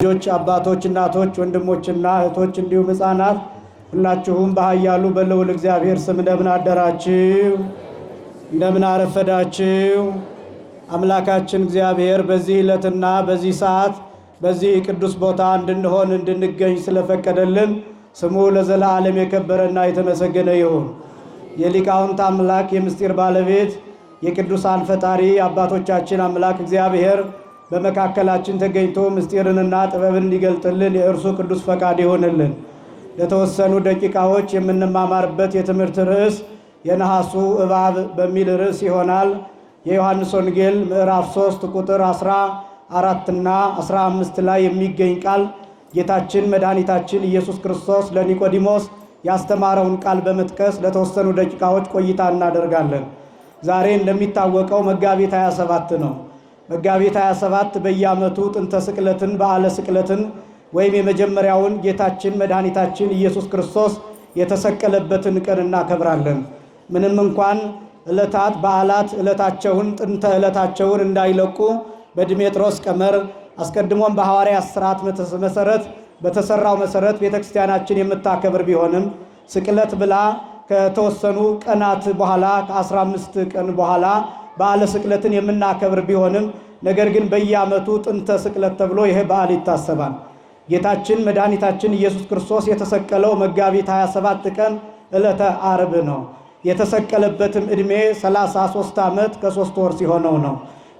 ልጆች አባቶች እናቶች ወንድሞችና እህቶች እንዲሁም ሕፃናት ሁላችሁም በኃያሉ በልዑል እግዚአብሔር ስም እንደምን አደራችሁ? እንደምን አረፈዳችሁ? አምላካችን እግዚአብሔር በዚህ ዕለትና በዚህ ሰዓት በዚህ ቅዱስ ቦታ እንድንሆን እንድንገኝ ስለፈቀደልን ስሙ ለዘላለም የከበረና የተመሰገነ ይሁን። የሊቃውንት አምላክ የምስጢር ባለቤት የቅዱሳን ፈጣሪ አባቶቻችን አምላክ እግዚአብሔር በመካከላችን ተገኝቶ ምስጢርንና ጥበብን እንዲገልጥልን የእርሱ ቅዱስ ፈቃድ ይሆንልን። ለተወሰኑ ደቂቃዎች የምንማማርበት የትምህርት ርዕስ የነሐሱ እባብ በሚል ርዕስ ይሆናል። የዮሐንስ ወንጌል ምዕራፍ 3 ቁጥር 14 እና 15 ላይ የሚገኝ ቃል ጌታችን መድኃኒታችን ኢየሱስ ክርስቶስ ለኒቆዲሞስ ያስተማረውን ቃል በመጥቀስ ለተወሰኑ ደቂቃዎች ቆይታ እናደርጋለን። ዛሬ እንደሚታወቀው መጋቢት 27 ነው። መጋቢት 27 በየዓመቱ ጥንተ ስቅለትን በዓለ ስቅለትን ወይም የመጀመሪያውን ጌታችን መድኃኒታችን ኢየሱስ ክርስቶስ የተሰቀለበትን ቀን እናከብራለን። ምንም እንኳን ዕለታት በዓላት ዕለታቸውን ጥንተ ዕለታቸውን እንዳይለቁ በድሜጥሮስ ቀመር አስቀድሞም በሐዋርያት ሥርዓት መሰረት በተሰራው መሰረት ቤተክርስቲያናችን የምታከብር ቢሆንም ስቅለት ብላ ከተወሰኑ ቀናት በኋላ ከ15 ቀን በኋላ በዓለ ስቅለትን የምናከብር ቢሆንም ነገር ግን በየዓመቱ ጥንተ ስቅለት ተብሎ ይሄ በዓል ይታሰባል። ጌታችን መድኃኒታችን ኢየሱስ ክርስቶስ የተሰቀለው መጋቢት 27 ቀን ዕለተ ዓርብ ነው። የተሰቀለበትም ዕድሜ 33 ዓመት ከ3 ወር ሲሆነው ነው።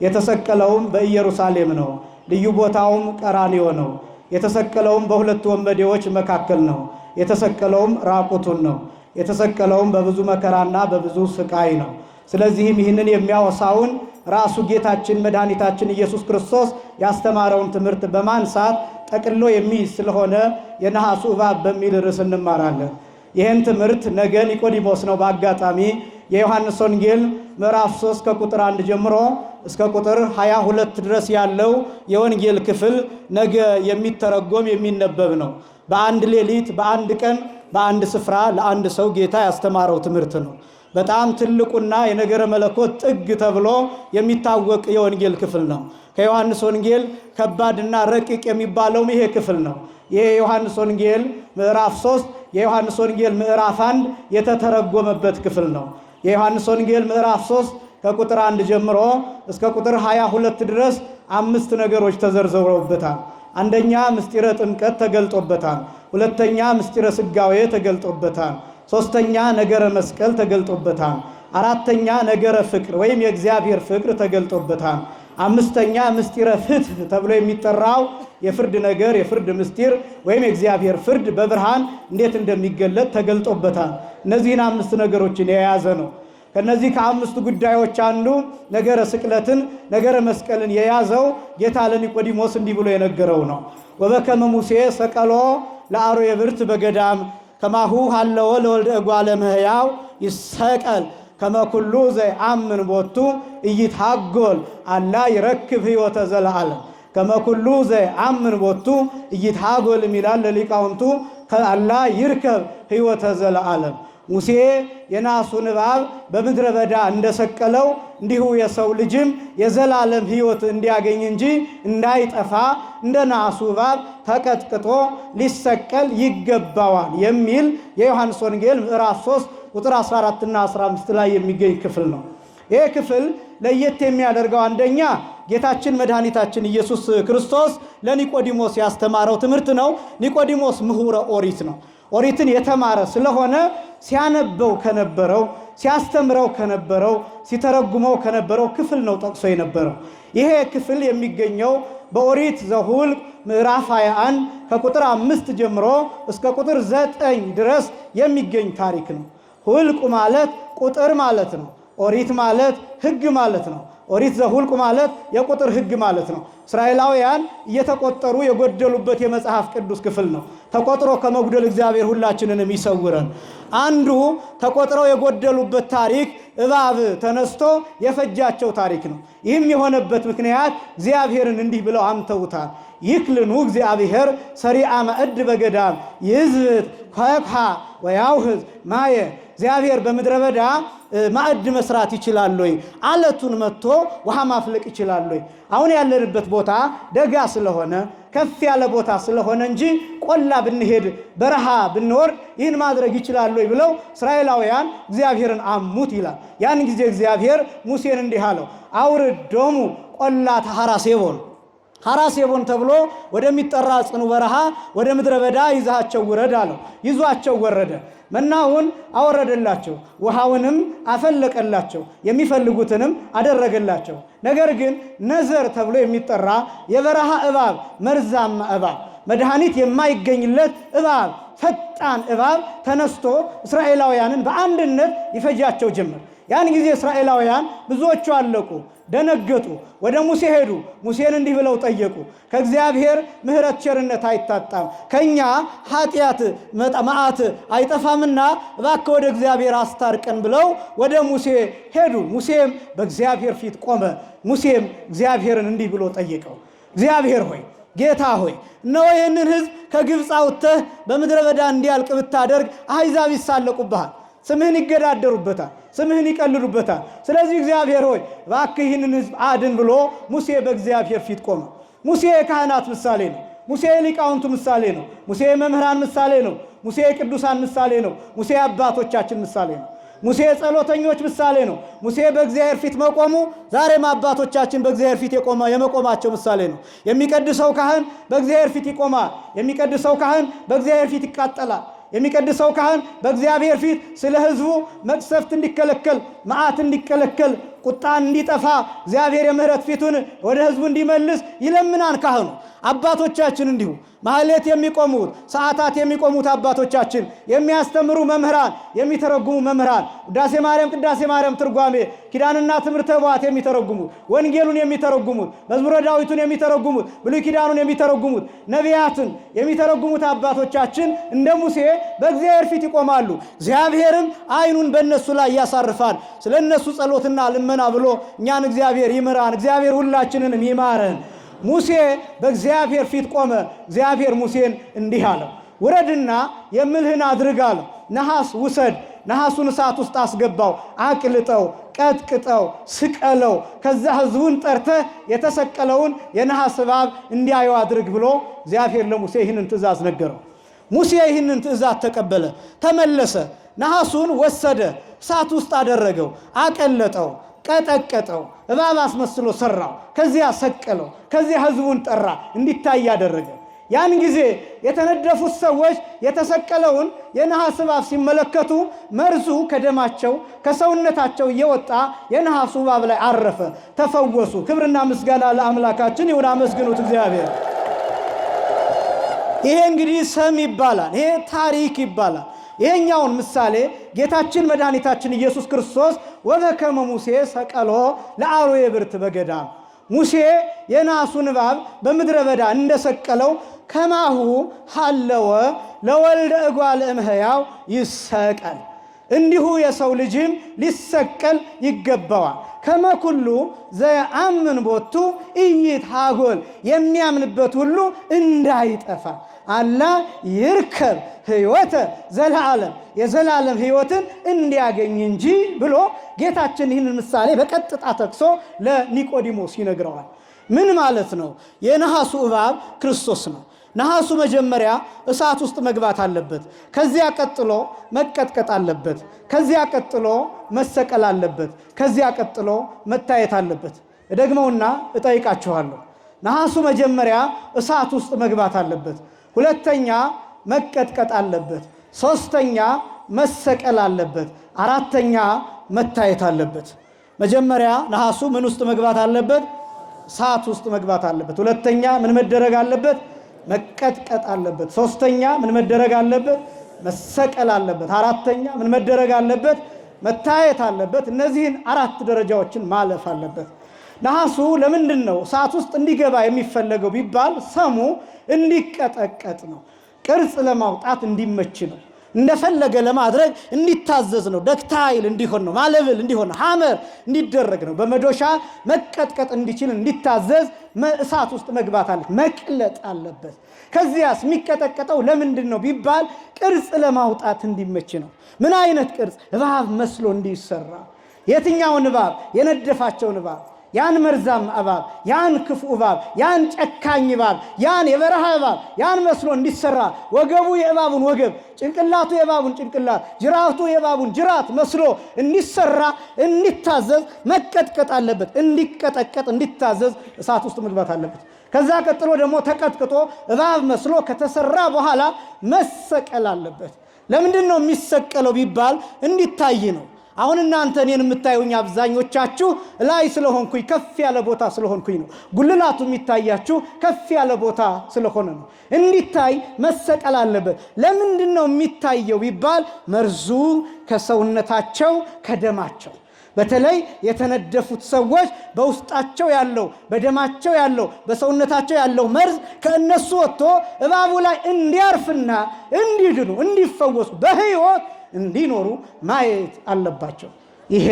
የተሰቀለውም በኢየሩሳሌም ነው። ልዩ ቦታውም ቀራንዮ ነው። የተሰቀለውም በሁለት ወንበዴዎች መካከል ነው። የተሰቀለውም ራቁቱን ነው። የተሰቀለውም በብዙ መከራና በብዙ ስቃይ ነው። ስለዚህም ይህንን የሚያወሳውን ራሱ ጌታችን መድኃኒታችን ኢየሱስ ክርስቶስ ያስተማረውን ትምህርት በማንሳት ጠቅሎ የሚይዝ ስለሆነ የነሐሱ እባብ በሚል ርዕስ እንማራለን። ይህን ትምህርት ነገ ኒቆዲሞስ ነው በአጋጣሚ የዮሐንስ ወንጌል ምዕራፍ 3 ከቁጥር 1 ጀምሮ እስከ ቁጥር 22 ድረስ ያለው የወንጌል ክፍል ነገ የሚተረጎም የሚነበብ ነው። በአንድ ሌሊት በአንድ ቀን በአንድ ስፍራ ለአንድ ሰው ጌታ ያስተማረው ትምህርት ነው። በጣም ትልቁና የነገረ መለኮት ጥግ ተብሎ የሚታወቅ የወንጌል ክፍል ነው። ከዮሐንስ ወንጌል ከባድና ረቂቅ የሚባለውም ይሄ ክፍል ነው። ይሄ የዮሐንስ ወንጌል ምዕራፍ 3 የዮሐንስ ወንጌል ምዕራፍ 1 የተተረጎመበት ክፍል ነው። የዮሐንስ ወንጌል ምዕራፍ 3 ከቁጥር 1 ጀምሮ እስከ ቁጥር 22 ድረስ 5 ነገሮች ተዘርዝረውበታል። አንደኛ ምስጢረ ጥምቀት ተገልጦበታል። ሁለተኛ ምስጢረ ስጋዌ ተገልጦበታል። ሶስተኛ ነገረ መስቀል ተገልጦበታል። አራተኛ ነገረ ፍቅር ወይም የእግዚአብሔር ፍቅር ተገልጦበታል። አምስተኛ ምስጢረ ፍትህ ተብሎ የሚጠራው የፍርድ ነገር የፍርድ ምስጢር ወይም የእግዚአብሔር ፍርድ በብርሃን እንዴት እንደሚገለጥ ተገልጦበታል። እነዚህን 5 ነገሮችን የያዘ ነው። ከነዚህ ከ5 ጉዳዮች አንዱ ነገረ ስቅለትን ነገረ መስቀልን የያዘው ጌታ ለኒቆዲሞስ እንዲህ ብሎ የነገረው ነው። ወበከመ ሙሴ ሰቀሎ ለአርዌ ብርት በገዳም ከማሁ ሀለወ ለወልደ እጓለ እመሕያው ይሰቀል ከመ ኩሉ ዘየአምን ቦቱ ኢይትሐጐል አላ ይረክብ ሕይወተ ዘለዓለም። ከመ ኩሉ ዘየአምን ቦቱ ኢይትሐጐል ይላል ለሊቃውንቱ አላ ይርከብ ሕይወተ ዘለዓለም። ሙሴ የናሱን እባብ በምድረ በዳ እንደሰቀለው እንዲሁ የሰው ልጅም የዘላለም ሕይወት እንዲያገኝ እንጂ እንዳይጠፋ እንደ ናሱ እባብ ተቀጥቅጦ ሊሰቀል ይገባዋል የሚል የዮሐንስ ወንጌል ምዕራፍ 3 ቁጥር 14 እና 15 ላይ የሚገኝ ክፍል ነው። ይህ ክፍል ለየት የሚያደርገው አንደኛ ጌታችን መድኃኒታችን ኢየሱስ ክርስቶስ ለኒቆዲሞስ ያስተማረው ትምህርት ነው። ኒቆዲሞስ ምሁረ ኦሪት ነው። ኦሪትን የተማረ ስለሆነ ሲያነበው ከነበረው ሲያስተምረው ከነበረው ሲተረጉመው ከነበረው ክፍል ነው ጠቅሶ የነበረው። ይሄ ክፍል የሚገኘው በኦሪት ዘኍልቍ ምዕራፍ 21 ከቁጥር 5 ጀምሮ እስከ ቁጥር 9 ድረስ የሚገኝ ታሪክ ነው። ሁልቁ ማለት ቁጥር ማለት ነው። ኦሪት ማለት ሕግ ማለት ነው። ኦሪት ዘኍልቍ ማለት የቁጥር ሕግ ማለት ነው። እስራኤላውያን እየተቆጠሩ የጎደሉበት የመጽሐፍ ቅዱስ ክፍል ነው። ተቆጥሮ ከመጉደል እግዚአብሔር ሁላችንንም ይሰውረን። አንዱ ተቆጥረው የጎደሉበት ታሪክ እባብ ተነስቶ የፈጃቸው ታሪክ ነው። ይህም የሆነበት ምክንያት እግዚአብሔርን እንዲህ ብለው አምተውታል። ይክልኑ እግዚአብሔር ሰሪዓ ማዕድ በገዳም ይዝብት ኮክሃ ወያውህዝ ማየ። እግዚአብሔር በምድረ በዳ ማዕድ መስራት ይችላል ወይ? አለቱን መጥቶ ውሃ ማፍለቅ ይችላል ወይ? አሁን ያለንበት ቦታ ደጋ ስለሆነ ከፍ ያለ ቦታ ስለሆነ እንጂ ቆላ ብንሄድ በረሃ ብንወርድ ይህን ማድረግ ይችላል ወይ ብለው እስራኤላውያን እግዚአብሔርን አሙት ይላል። ያን ጊዜ እግዚአብሔር ሙሴን እንዲህ አለው፣ አውርዶሙ ቆላተ ሐራሴቦን ሐራሴቦን ተብሎ ወደሚጠራ ጽኑ በረሃ ወደ ምድረ በዳ ይዛቸው ውረድ አለው። ይዟቸው ወረደ። መናውን አወረደላቸው፣ ውሃውንም አፈለቀላቸው፣ የሚፈልጉትንም አደረገላቸው። ነገር ግን ነዘር ተብሎ የሚጠራ የበረሃ እባብ፣ መርዛማ እባብ፣ መድኃኒት የማይገኝለት እባብ፣ ፈጣን እባብ ተነስቶ እስራኤላውያንን በአንድነት ይፈጃቸው ጀመር። ያን ጊዜ እስራኤላውያን ብዙዎቹ አለቁ፣ ደነገጡ። ወደ ሙሴ ሄዱ። ሙሴን እንዲህ ብለው ጠየቁ፣ ከእግዚአብሔር ምሕረት ቸርነት አይታጣም፣ ከኛ ኃጢአት መዓት አይጠፋምና እባክህ ወደ እግዚአብሔር አስታርቀን ብለው ወደ ሙሴ ሄዱ። ሙሴም በእግዚአብሔር ፊት ቆመ። ሙሴም እግዚአብሔርን እንዲህ ብሎ ጠየቀው፣ እግዚአብሔር ሆይ ጌታ ሆይ እነሆ ይህንን ሕዝብ ከግብፅ አውጥተህ በምድረ በዳ እንዲያልቅ ብታደርግ አሕዛብ ይሳለቁብሃል፣ ስምህን ይገዳደሩበታል፣ ስምህን ይቀልዱበታል። ስለዚህ እግዚአብሔር ሆይ እባክህ ይህንን ሕዝብ አድን ብሎ ሙሴ በእግዚአብሔር ፊት ቆመ። ሙሴ የካህናት ምሳሌ ነው። ሙሴ የሊቃውንቱ ምሳሌ ነው። ሙሴ የመምህራን ምሳሌ ነው። ሙሴ የቅዱሳን ምሳሌ ነው። ሙሴ የአባቶቻችን ምሳሌ ነው። ሙሴ የጸሎተኞች ምሳሌ ነው። ሙሴ በእግዚአብሔር ፊት መቆሙ ዛሬም አባቶቻችን በእግዚአብሔር ፊት የመቆማቸው ምሳሌ ነው። የሚቀድሰው ካህን በእግዚአብሔር ፊት ይቆማል። የሚቀድሰው ካህን በእግዚአብሔር ፊት ይቃጠላል። የሚቀድሰው ካህን በእግዚአብሔር ፊት ስለ ሕዝቡ መቅሰፍት እንዲከለከል፣ መዓት እንዲከለከል፣ ቁጣን እንዲጠፋ፣ እግዚአብሔር የምህረት ፊቱን ወደ ሕዝቡ እንዲመልስ ይለምናን ካህኑ። አባቶቻችን እንዲሁ ማህሌት የሚቆሙት ሰዓታት የሚቆሙት አባቶቻችን፣ የሚያስተምሩ መምህራን፣ የሚተረጉሙ መምህራን፣ ውዳሴ ማርያም ቅዳሴ ማርያም ትርጓሜ፣ ኪዳንና ትምህርተ ኅቡዓት የሚተረጉሙት፣ ወንጌሉን የሚተረጉሙት፣ መዝሙረ ዳዊቱን የሚተረጉሙት፣ ብሉይ ኪዳኑን የሚተረጉሙት፣ ነቢያትን የሚተረጉሙት አባቶቻችን እንደ ሙሴ በእግዚአብሔር ፊት ይቆማሉ። እግዚአብሔርም ዓይኑን በእነሱ ላይ ያሳርፋል። ስለ እነሱ ጸሎትና ልመና ብሎ እኛን እግዚአብሔር ይምራን። እግዚአብሔር ሁላችንንም ይማረን። ሙሴ በእግዚአብሔር ፊት ቆመ። እግዚአብሔር ሙሴን እንዲህ አለው፣ ውረድና የምልህን አድርግ አለው። ነሐስ ውሰድ፣ ነሐሱን እሳት ውስጥ አስገባው፣ አቅልጠው፣ ቀጥቅጠው፣ ስቀለው፣ ከዛ ሕዝቡን ጠርተህ የተሰቀለውን የነሐስ እባብ እንዲያዩ አድርግ ብሎ እግዚአብሔር ለሙሴ ይህንን ትእዛዝ ነገረው። ሙሴ ይህንን ትእዛዝ ተቀበለ፣ ተመለሰ። ነሐሱን ወሰደ፣ እሳት ውስጥ አደረገው፣ አቀለጠው፣ ቀጠቀጠው፣ እባብ አስመስሎ ሰራው፣ ከዚያ ሰቀለው፣ ከዚያ ሕዝቡን ጠራ፣ እንዲታይ ያደረገ። ያን ጊዜ የተነደፉት ሰዎች የተሰቀለውን የነሐስ እባብ ሲመለከቱ መርዙ ከደማቸው ከሰውነታቸው እየወጣ የነሐሱ እባብ ላይ አረፈ፣ ተፈወሱ። ክብርና ምስጋና ለአምላካችን ይሁን። አመስግኑት እግዚአብሔር። ይሄ እንግዲህ ሰም ይባላል። ይሄ ታሪክ ይባላል። ይሄኛውን ምሳሌ ጌታችን መድኃኒታችን ኢየሱስ ክርስቶስ ወበከመ ሙሴ ሰቀሎ ለአርዌ ብርት በገዳም፣ ሙሴ የናሱን እባብ በምድረ በዳ እንደሰቀለው ከማሁ ሀለወ ለወልደ እጓለ እምሕያው ይሰቀል፣ እንዲሁ የሰው ልጅም ሊሰቀል ይገባዋል። ከመኩሉ ዘየአምን ቦቱ ኢይትሐጐል፣ የሚያምንበት ሁሉ እንዳይጠፋ አላ ይርከብ ሕይወተ ዘለዓለም፣ የዘላለም ሕይወትን እንዲያገኝ እንጂ ብሎ ጌታችን ይህንን ምሳሌ በቀጥታ ጠቅሶ ለኒቆዲሞስ ይነግረዋል። ምን ማለት ነው? የነሐሱ እባብ ክርስቶስ ነው። ነሐሱ መጀመሪያ እሳት ውስጥ መግባት አለበት። ከዚያ ቀጥሎ መቀጥቀጥ አለበት። ከዚያ ቀጥሎ መሰቀል አለበት። ከዚያ ቀጥሎ መታየት አለበት። ደግመውና እጠይቃችኋለሁ። ነሐሱ መጀመሪያ እሳት ውስጥ መግባት አለበት። ሁለተኛ መቀጥቀጥ አለበት። ሶስተኛ መሰቀል አለበት። አራተኛ መታየት አለበት። መጀመሪያ ነሐሱ ምን ውስጥ መግባት አለበት? እሳት ውስጥ መግባት አለበት። ሁለተኛ ምን መደረግ አለበት? መቀጥቀጥ አለበት። ሶስተኛ ምን መደረግ አለበት? መሰቀል አለበት። አራተኛ ምን መደረግ አለበት? መታየት አለበት። እነዚህን አራት ደረጃዎችን ማለፍ አለበት። ነሐሱ ለምንድን ነው እሳት ውስጥ እንዲገባ የሚፈለገው ቢባል ሰሙ እንዲቀጠቀጥ ነው። ቅርጽ ለማውጣት እንዲመች ነው። እንደፈለገ ለማድረግ እንዲታዘዝ ነው። ደክታይል እንዲሆን ነው። ማለብል እንዲሆን ነው። ሐመር እንዲደረግ ነው። በመዶሻ መቀጥቀጥ እንዲችል እንዲታዘዝ እሳት ውስጥ መግባት አለበት፣ መቅለጥ አለበት። ከዚያስ የሚቀጠቀጠው ለምንድን ነው ቢባል ቅርጽ ለማውጣት እንዲመች ነው። ምን አይነት ቅርጽ? እባብ መስሎ እንዲሰራ። የትኛውን እባብ? የነደፋቸውን እባብ። ያን መርዛም እባብ፣ ያን ክፉ እባብ፣ ያን ጨካኝ እባብ፣ ያን የበረሃ እባብ ያን መስሎ እንዲሰራ ወገቡ የእባቡን ወገብ፣ ጭንቅላቱ የእባቡን ጭንቅላት፣ ጅራቱ የእባቡን ጅራት መስሎ እንዲሰራ እንዲታዘዝ መቀጥቀጥ አለበት። እንዲቀጠቀጥ እንዲታዘዝ እሳት ውስጥ መግባት አለበት። ከዛ ቀጥሎ ደግሞ ተቀጥቅጦ እባብ መስሎ ከተሰራ በኋላ መሰቀል አለበት። ለምንድን ነው የሚሰቀለው ቢባል እንዲታይ ነው። አሁን እናንተ እኔን የምታዩኝ አብዛኞቻችሁ ላይ ስለሆንኩኝ ከፍ ያለ ቦታ ስለሆንኩኝ ነው። ጉልላቱ የሚታያችሁ ከፍ ያለ ቦታ ስለሆነ ነው። እንዲታይ መሰቀል አለበት። ለምንድን ነው የሚታየው ቢባል መርዙ ከሰውነታቸው ከደማቸው በተለይ የተነደፉት ሰዎች በውስጣቸው ያለው በደማቸው ያለው በሰውነታቸው ያለው መርዝ ከእነሱ ወጥቶ እባቡ ላይ እንዲያርፍና እንዲድኑ እንዲፈወሱ በሕይወት እንዲኖሩ ማየት አለባቸው። ይሄ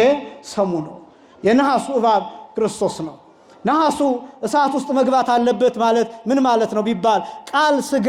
ሰሙ ነው። የነሐሱ እባብ ክርስቶስ ነው። ነሐሱ እሳት ውስጥ መግባት አለበት ማለት ምን ማለት ነው ቢባል ቃል ሥጋ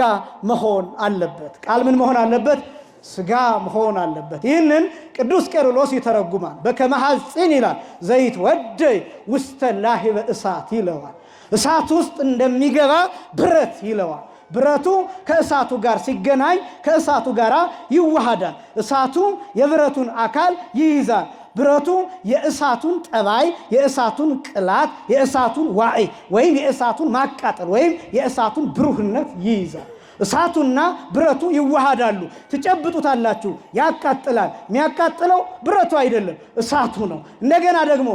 መሆን አለበት። ቃል ምን መሆን አለበት? ሥጋ መሆን አለበት። ይህንን ቅዱስ ቄርሎስ ይተረጉማል። በከመ ሐፂን ይላል ዘይት ወደይ ውስተ ላህበ እሳት ይለዋል። እሳት ውስጥ እንደሚገባ ብረት ይለዋል። ብረቱ ከእሳቱ ጋር ሲገናኝ ከእሳቱ ጋር ይዋሃዳል። እሳቱ የብረቱን አካል ይይዛል። ብረቱ የእሳቱን ጠባይ፣ የእሳቱን ቅላት፣ የእሳቱን ዋዕይ ወይም የእሳቱን ማቃጠል ወይም የእሳቱን ብሩህነት ይይዛል። እሳቱና ብረቱ ይዋሃዳሉ። ትጨብጡታላችሁ፣ ያቃጥላል። የሚያቃጥለው ብረቱ አይደለም እሳቱ ነው። እንደገና ደግሞ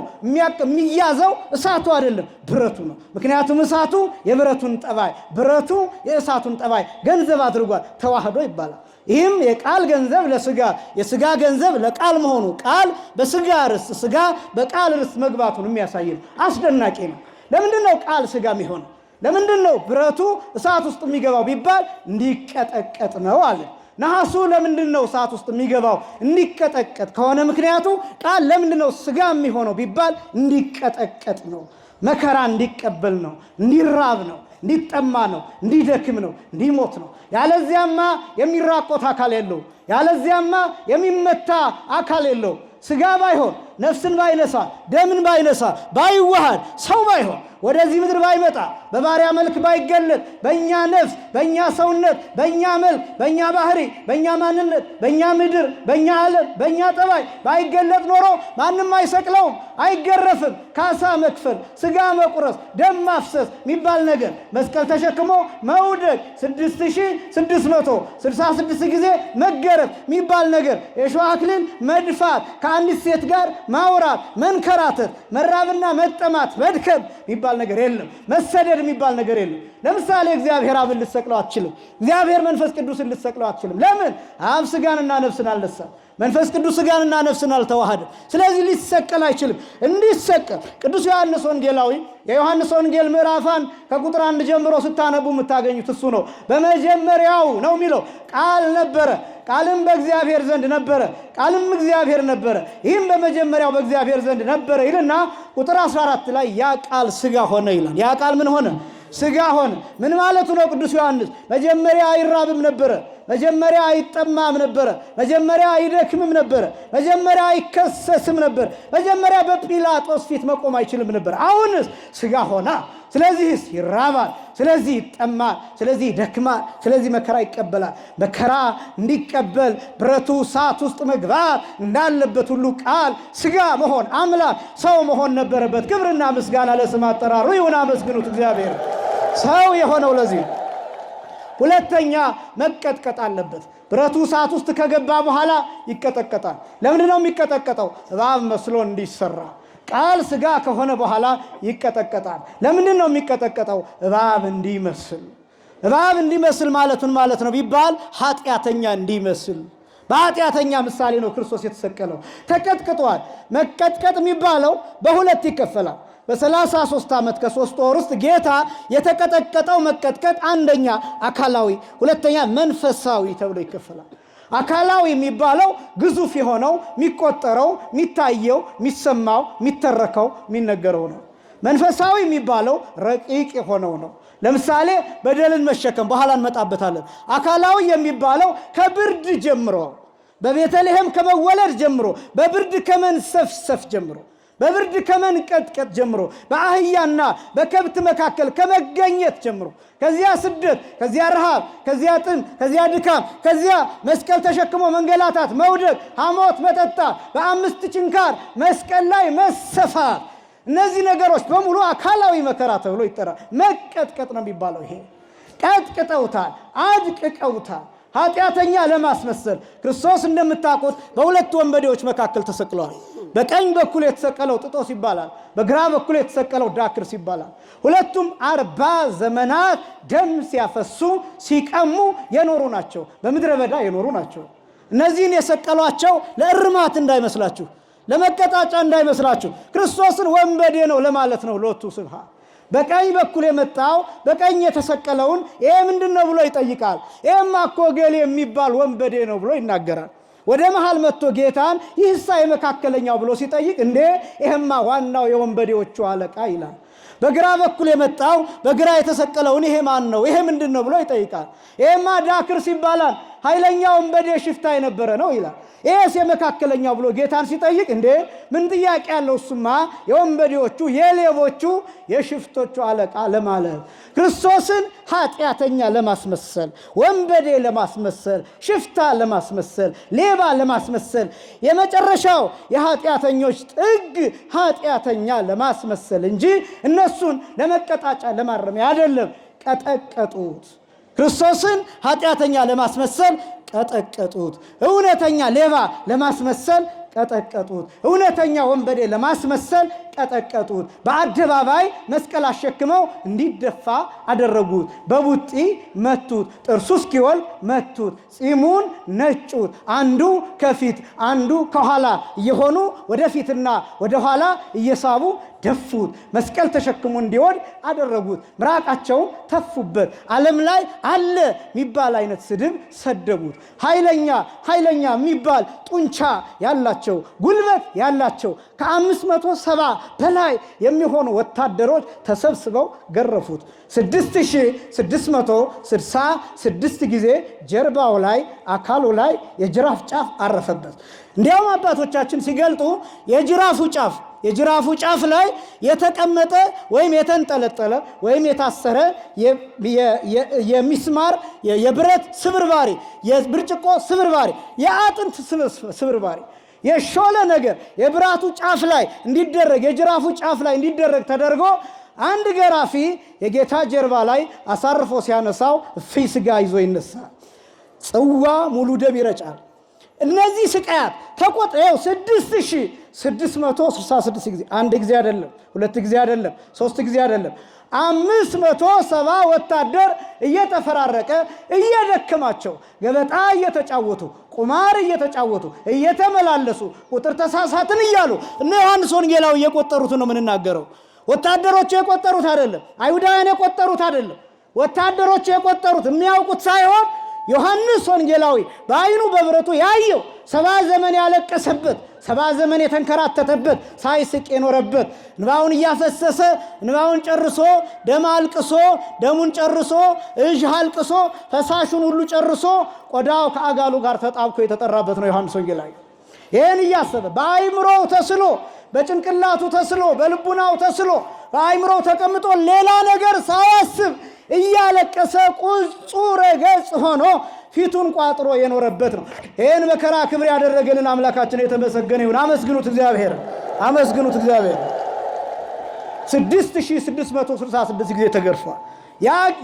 የሚያዘው እሳቱ አይደለም ብረቱ ነው። ምክንያቱም እሳቱ የብረቱን ጠባይ፣ ብረቱ የእሳቱን ጠባይ ገንዘብ አድርጓል። ተዋህዶ ይባላል። ይህም የቃል ገንዘብ ለሥጋ የሥጋ ገንዘብ ለቃል መሆኑ ቃል በሥጋ ርስት ሥጋ በቃል ርስት መግባቱን የሚያሳይ ነው። አስደናቂ ነው። ለምንድን ነው ቃል ሥጋ የሚሆነው? ለምንድን ነው ብረቱ እሳት ውስጥ የሚገባው ቢባል እንዲቀጠቀጥ ነው አለ። ነሐሱ ለምንድን ነው እሳት ውስጥ የሚገባው? እንዲቀጠቀጥ ከሆነ ምክንያቱ ቃል ለምንድን ነው ሥጋ የሚሆነው ቢባል እንዲቀጠቀጥ ነው። መከራ እንዲቀበል ነው። እንዲራብ ነው። እንዲጠማ ነው። እንዲደክም ነው። እንዲሞት ነው። ያለዚያማ የሚራቆት አካል የለው። ያለዚያማ የሚመታ አካል የለው። ሥጋ ባይሆን ነፍስን ባይነሳ ደምን ባይነሳ ባይዋሃድ ሰው ባይሆን ወደዚህ ምድር ባይመጣ በባሪያ መልክ ባይገለጥ በእኛ ነፍስ በእኛ ሰውነት በእኛ መልክ በእኛ ባህሪ በእኛ ማንነት በእኛ ምድር በእኛ ዓለም በእኛ ጠባይ ባይገለጥ ኖሮ ማንም አይሰቅለውም፣ አይገረፍም። ካሳ መክፈል፣ ሥጋ መቁረስ፣ ደም ማፍሰስ የሚባል ነገር መስቀል ተሸክሞ መውደቅ 6666 ጊዜ መገረፍ የሚባል ነገር የሾህ አክሊል መድፋት፣ ከአንዲት ሴት ጋር ማውራት፣ መንከራተት፣ መራብና መጠማት፣ መድከም የሚባል ነገር የለም። መሰደድ የሚባል ነገር የለም። ለምሳሌ እግዚአብሔር አብን ልትሰቅለው አትችልም። እግዚአብሔር መንፈስ ቅዱስን ልትሰቅለው አትችልም። ለምን? አብ ሥጋንና ነፍስን አልነሳም። መንፈስ ቅዱስ ሥጋንና ነፍስን አልተዋሃደም። ስለዚህ ሊሰቀል አይችልም። እንዲሰቀል ቅዱስ ዮሐንስ ወንጌላዊ የዮሐንስ ወንጌል ምዕራፍ 1 ከቁጥር 1 ጀምሮ ስታነቡ የምታገኙት እሱ ነው። በመጀመሪያው ነው የሚለው ቃል ነበረ፣ ቃልም በእግዚአብሔር ዘንድ ነበረ፣ ቃልም እግዚአብሔር ነበረ፣ ይህም በመጀመሪያው በእግዚአብሔር ዘንድ ነበረ ይልና ቁጥር 14 ላይ ያ ቃል ሥጋ ሆነ ይላል። ያ ቃል ምን ሆነ? ሥጋ ሆነ። ምን ማለቱ ነው? ቅዱስ ዮሐንስ መጀመሪያ አይራብም ነበረ፣ መጀመሪያ አይጠማም ነበረ፣ መጀመሪያ አይደክምም ነበረ፣ መጀመሪያ አይከሰስም ነበር፣ መጀመሪያ በጲላጦስ ፊት መቆም አይችልም ነበር። አሁንስ ሥጋ ሆና፣ ስለዚህስ ይራባል፣ ስለዚህ ይጠማል፣ ስለዚህ ይደክማል፣ ስለዚህ መከራ ይቀበላል። መከራ እንዲቀበል ብረቱ እሳት ውስጥ መግባት እንዳለበት ሁሉ ቃል ሥጋ መሆን አምላክ ሰው መሆን ነበረበት። ክብርና ምስጋና ለስም አጠራሩ ይሁን። አመስግኑት እግዚአብሔር። ሰው የሆነው ለዚህ። ሁለተኛ መቀጥቀጥ አለበት። ብረቱ እሳት ውስጥ ከገባ በኋላ ይቀጠቀጣል። ለምንድን ነው የሚቀጠቀጠው? እባብ መስሎ እንዲሰራ። ቃል ሥጋ ከሆነ በኋላ ይቀጠቀጣል። ለምንድን ነው የሚቀጠቀጠው? እባብ እንዲመስል። እባብ እንዲመስል ማለቱን ማለት ነው ቢባል ኃጢአተኛ እንዲመስል። በኃጢአተኛ ምሳሌ ነው ክርስቶስ የተሰቀለው። ተቀጥቅጧል። መቀጥቀጥ የሚባለው በሁለት ይከፈላል። በ33 ዓመት ከ3 ወር ውስጥ ጌታ የተቀጠቀጠው መቀጥቀጥ አንደኛ አካላዊ፣ ሁለተኛ መንፈሳዊ ተብሎ ይከፈላል። አካላዊ የሚባለው ግዙፍ የሆነው የሚቆጠረው፣ የሚታየው፣ የሚሰማው፣ የሚተረከው፣ የሚነገረው ነው። መንፈሳዊ የሚባለው ረቂቅ የሆነው ነው። ለምሳሌ በደልን መሸከም፣ በኋላ እንመጣበታለን። አካላዊ የሚባለው ከብርድ ጀምሮ በቤተልሔም ከመወለድ ጀምሮ በብርድ ከመንሰፍሰፍ ጀምሮ በብርድ ከመንቀጥቀጥ ጀምሮ በአህያና በከብት መካከል ከመገኘት ጀምሮ ከዚያ ስደት፣ ከዚያ ረሃብ፣ ከዚያ ጥም፣ ከዚያ ድካም፣ ከዚያ መስቀል ተሸክሞ መንገላታት፣ መውደቅ፣ ሐሞት መጠጣት፣ በአምስት ችንካር መስቀል ላይ መሰፋት፣ እነዚህ ነገሮች በሙሉ አካላዊ መከራ ተብሎ ይጠራል። መቀጥቀጥ ነው የሚባለው። ይሄ ቀጥቅጠውታል፣ አድቅቀውታል። ኃጢአተኛ ለማስመሰል ክርስቶስ እንደምታውቁት በሁለት ወንበዴዎች መካከል ተሰቅለዋል። በቀኝ በኩል የተሰቀለው ጥጦስ ይባላል፣ በግራ በኩል የተሰቀለው ዳክርስ ይባላል። ሁለቱም 40 ዘመናት ደም ሲያፈሱ ሲቀሙ የኖሩ ናቸው። በምድረ በዳ የኖሩ ናቸው። እነዚህን የሰቀሏቸው ለእርማት እንዳይመስላችሁ፣ ለመቀጣጫ እንዳይመስላችሁ፣ ክርስቶስን ወንበዴ ነው ለማለት ነው። ሎቱ ስብሐት። በቀኝ በኩል የመጣው በቀኝ የተሰቀለውን ይሄ ምንድነው ብሎ ይጠይቃል። ይሄማ እኮ ገሌ የሚባል ወንበዴ ነው ብሎ ይናገራል። ወደ መሃል መጥቶ ጌታን ይህሳ የመካከለኛው ብሎ ሲጠይቅ እንዴ ይሄማ ዋናው የወንበዴዎቹ አለቃ ይላል። በግራ በኩል የመጣው በግራ የተሰቀለውን ይሄ ማን ነው? ይሄ ምንድነው ብሎ ይጠይቃል። ይሄማ ዳክርስ ይባላል፣ ኃይለኛ ወንበዴ ሽፍታ የነበረ ነው ይላል። ይሄስ የመካከለኛው ብሎ ጌታን ሲጠይቅ እንዴ ምን ጥያቄ ያለው? እሱማ የወንበዴዎቹ የሌቦቹ የሽፍቶቹ አለቃ ለማለት ክርስቶስን ኃጢአተኛ ለማስመሰል፣ ወንበዴ ለማስመሰል፣ ሽፍታ ለማስመሰል፣ ሌባ ለማስመሰል፣ የመጨረሻው የኃጢአተኞች ጥግ ኃጢአተኛ ለማስመሰል እንጂ እነሱን ለመቀጣጫ ለማረሚያ አይደለም። ቀጠቀጡት። ክርስቶስን ኃጢአተኛ ለማስመሰል ቀጠቀጡት። እውነተኛ ሌባ ለማስመሰል ቀጠቀጡት። እውነተኛ ወንበዴ ለማስመሰል ቀጠቀጡት። በአደባባይ መስቀል አሸክመው እንዲደፋ አደረጉት። በቡጢ መቱት። ጥርሱ እስኪወል መቱት። ጺሙን ነጩት። አንዱ ከፊት አንዱ ከኋላ እየሆኑ ወደፊትና ወደኋላ እየሳቡ ደፉት። መስቀል ተሸክሞ እንዲወድ አደረጉት። ምራቃቸውን ተፉበት። ዓለም ላይ አለ የሚባል አይነት ስድብ ሰደቡት። ኃይለኛ የሚባል ጡንቻ ያላቸው ጉልበት ያላቸው ከ570 በላይ የሚሆኑ ወታደሮች ተሰብስበው ገረፉት። 6666 ጊዜ ጀርባው ላይ አካሉ ላይ የጅራፍ ጫፍ አረፈበት። እንዲያውም አባቶቻችን ሲገልጡ የጅራፉ ጫፍ ላይ የተቀመጠ ወይም የተንጠለጠለ ወይም የታሰረ የሚስማር የብረት ስብርባሪ፣ የብርጭቆ ስብርባሪ፣ የአጥንት ስብርባሪ የሾለ ነገር የብራቱ ጫፍ ላይ እንዲደረግ የጅራፉ ጫፍ ላይ እንዲደረግ ተደርጎ አንድ ገራፊ የጌታ ጀርባ ላይ አሳርፎ ሲያነሳው እፍይ ስጋ ይዞ ይነሳል። ጽዋ ሙሉ ደም ይረጫል። እነዚህ ስቃያት ተቆጥረው 6666 ጊዜ፣ አንድ ጊዜ አይደለም፣ ሁለት ጊዜ አይደለም፣ ሶስት ጊዜ አይደለም፣ 570 ወታደር እየተፈራረቀ እየደከማቸው ገበጣ እየተጫወቱ ቁማር እየተጫወቱ እየተመላለሱ ቁጥር ተሳሳትን እያሉ እነ ዮሐንስ ወንጌላዊ እየቆጠሩት ነው የምንናገረው። ወታደሮቹ የቆጠሩት አይደለም፣ አይሁዳውያን የቆጠሩት አይደለም። ወታደሮቹ የቆጠሩት የሚያውቁት ሳይሆን ዮሐንስ ወንጌላዊ በአይኑ በብረቱ ያየው 70 ዘመን ያለቀሰበት 70 ዘመን የተንከራተተበት ሳይስቅ የኖረበት እንባውን እያፈሰሰ እንባውን ጨርሶ ደም አልቅሶ ደሙን ጨርሶ እጅ አልቅሶ ፈሳሹን ሁሉ ጨርሶ ቆዳው ከአጋሉ ጋር ተጣብቆ የተጠራበት ነው ዮሐንስ ወንጌላዊ። ይህን እያሰበ በአይምሮው ተስሎ በጭንቅላቱ ተስሎ በልቡናው ተስሎ በአይምሮው ተቀምጦ ሌላ ነገር ሳያስብ እያለቀሰ ቁጹረ ገጽ ሆኖ ፊቱን ቋጥሮ የኖረበት ነው። ይህን መከራ ክብር ያደረገልን አምላካችን የተመሰገነ ይሁን። አመስግኑት እግዚአብሔር፣ አመስግኑት እግዚአብሔር። 6666 ጊዜ ተገርፏል።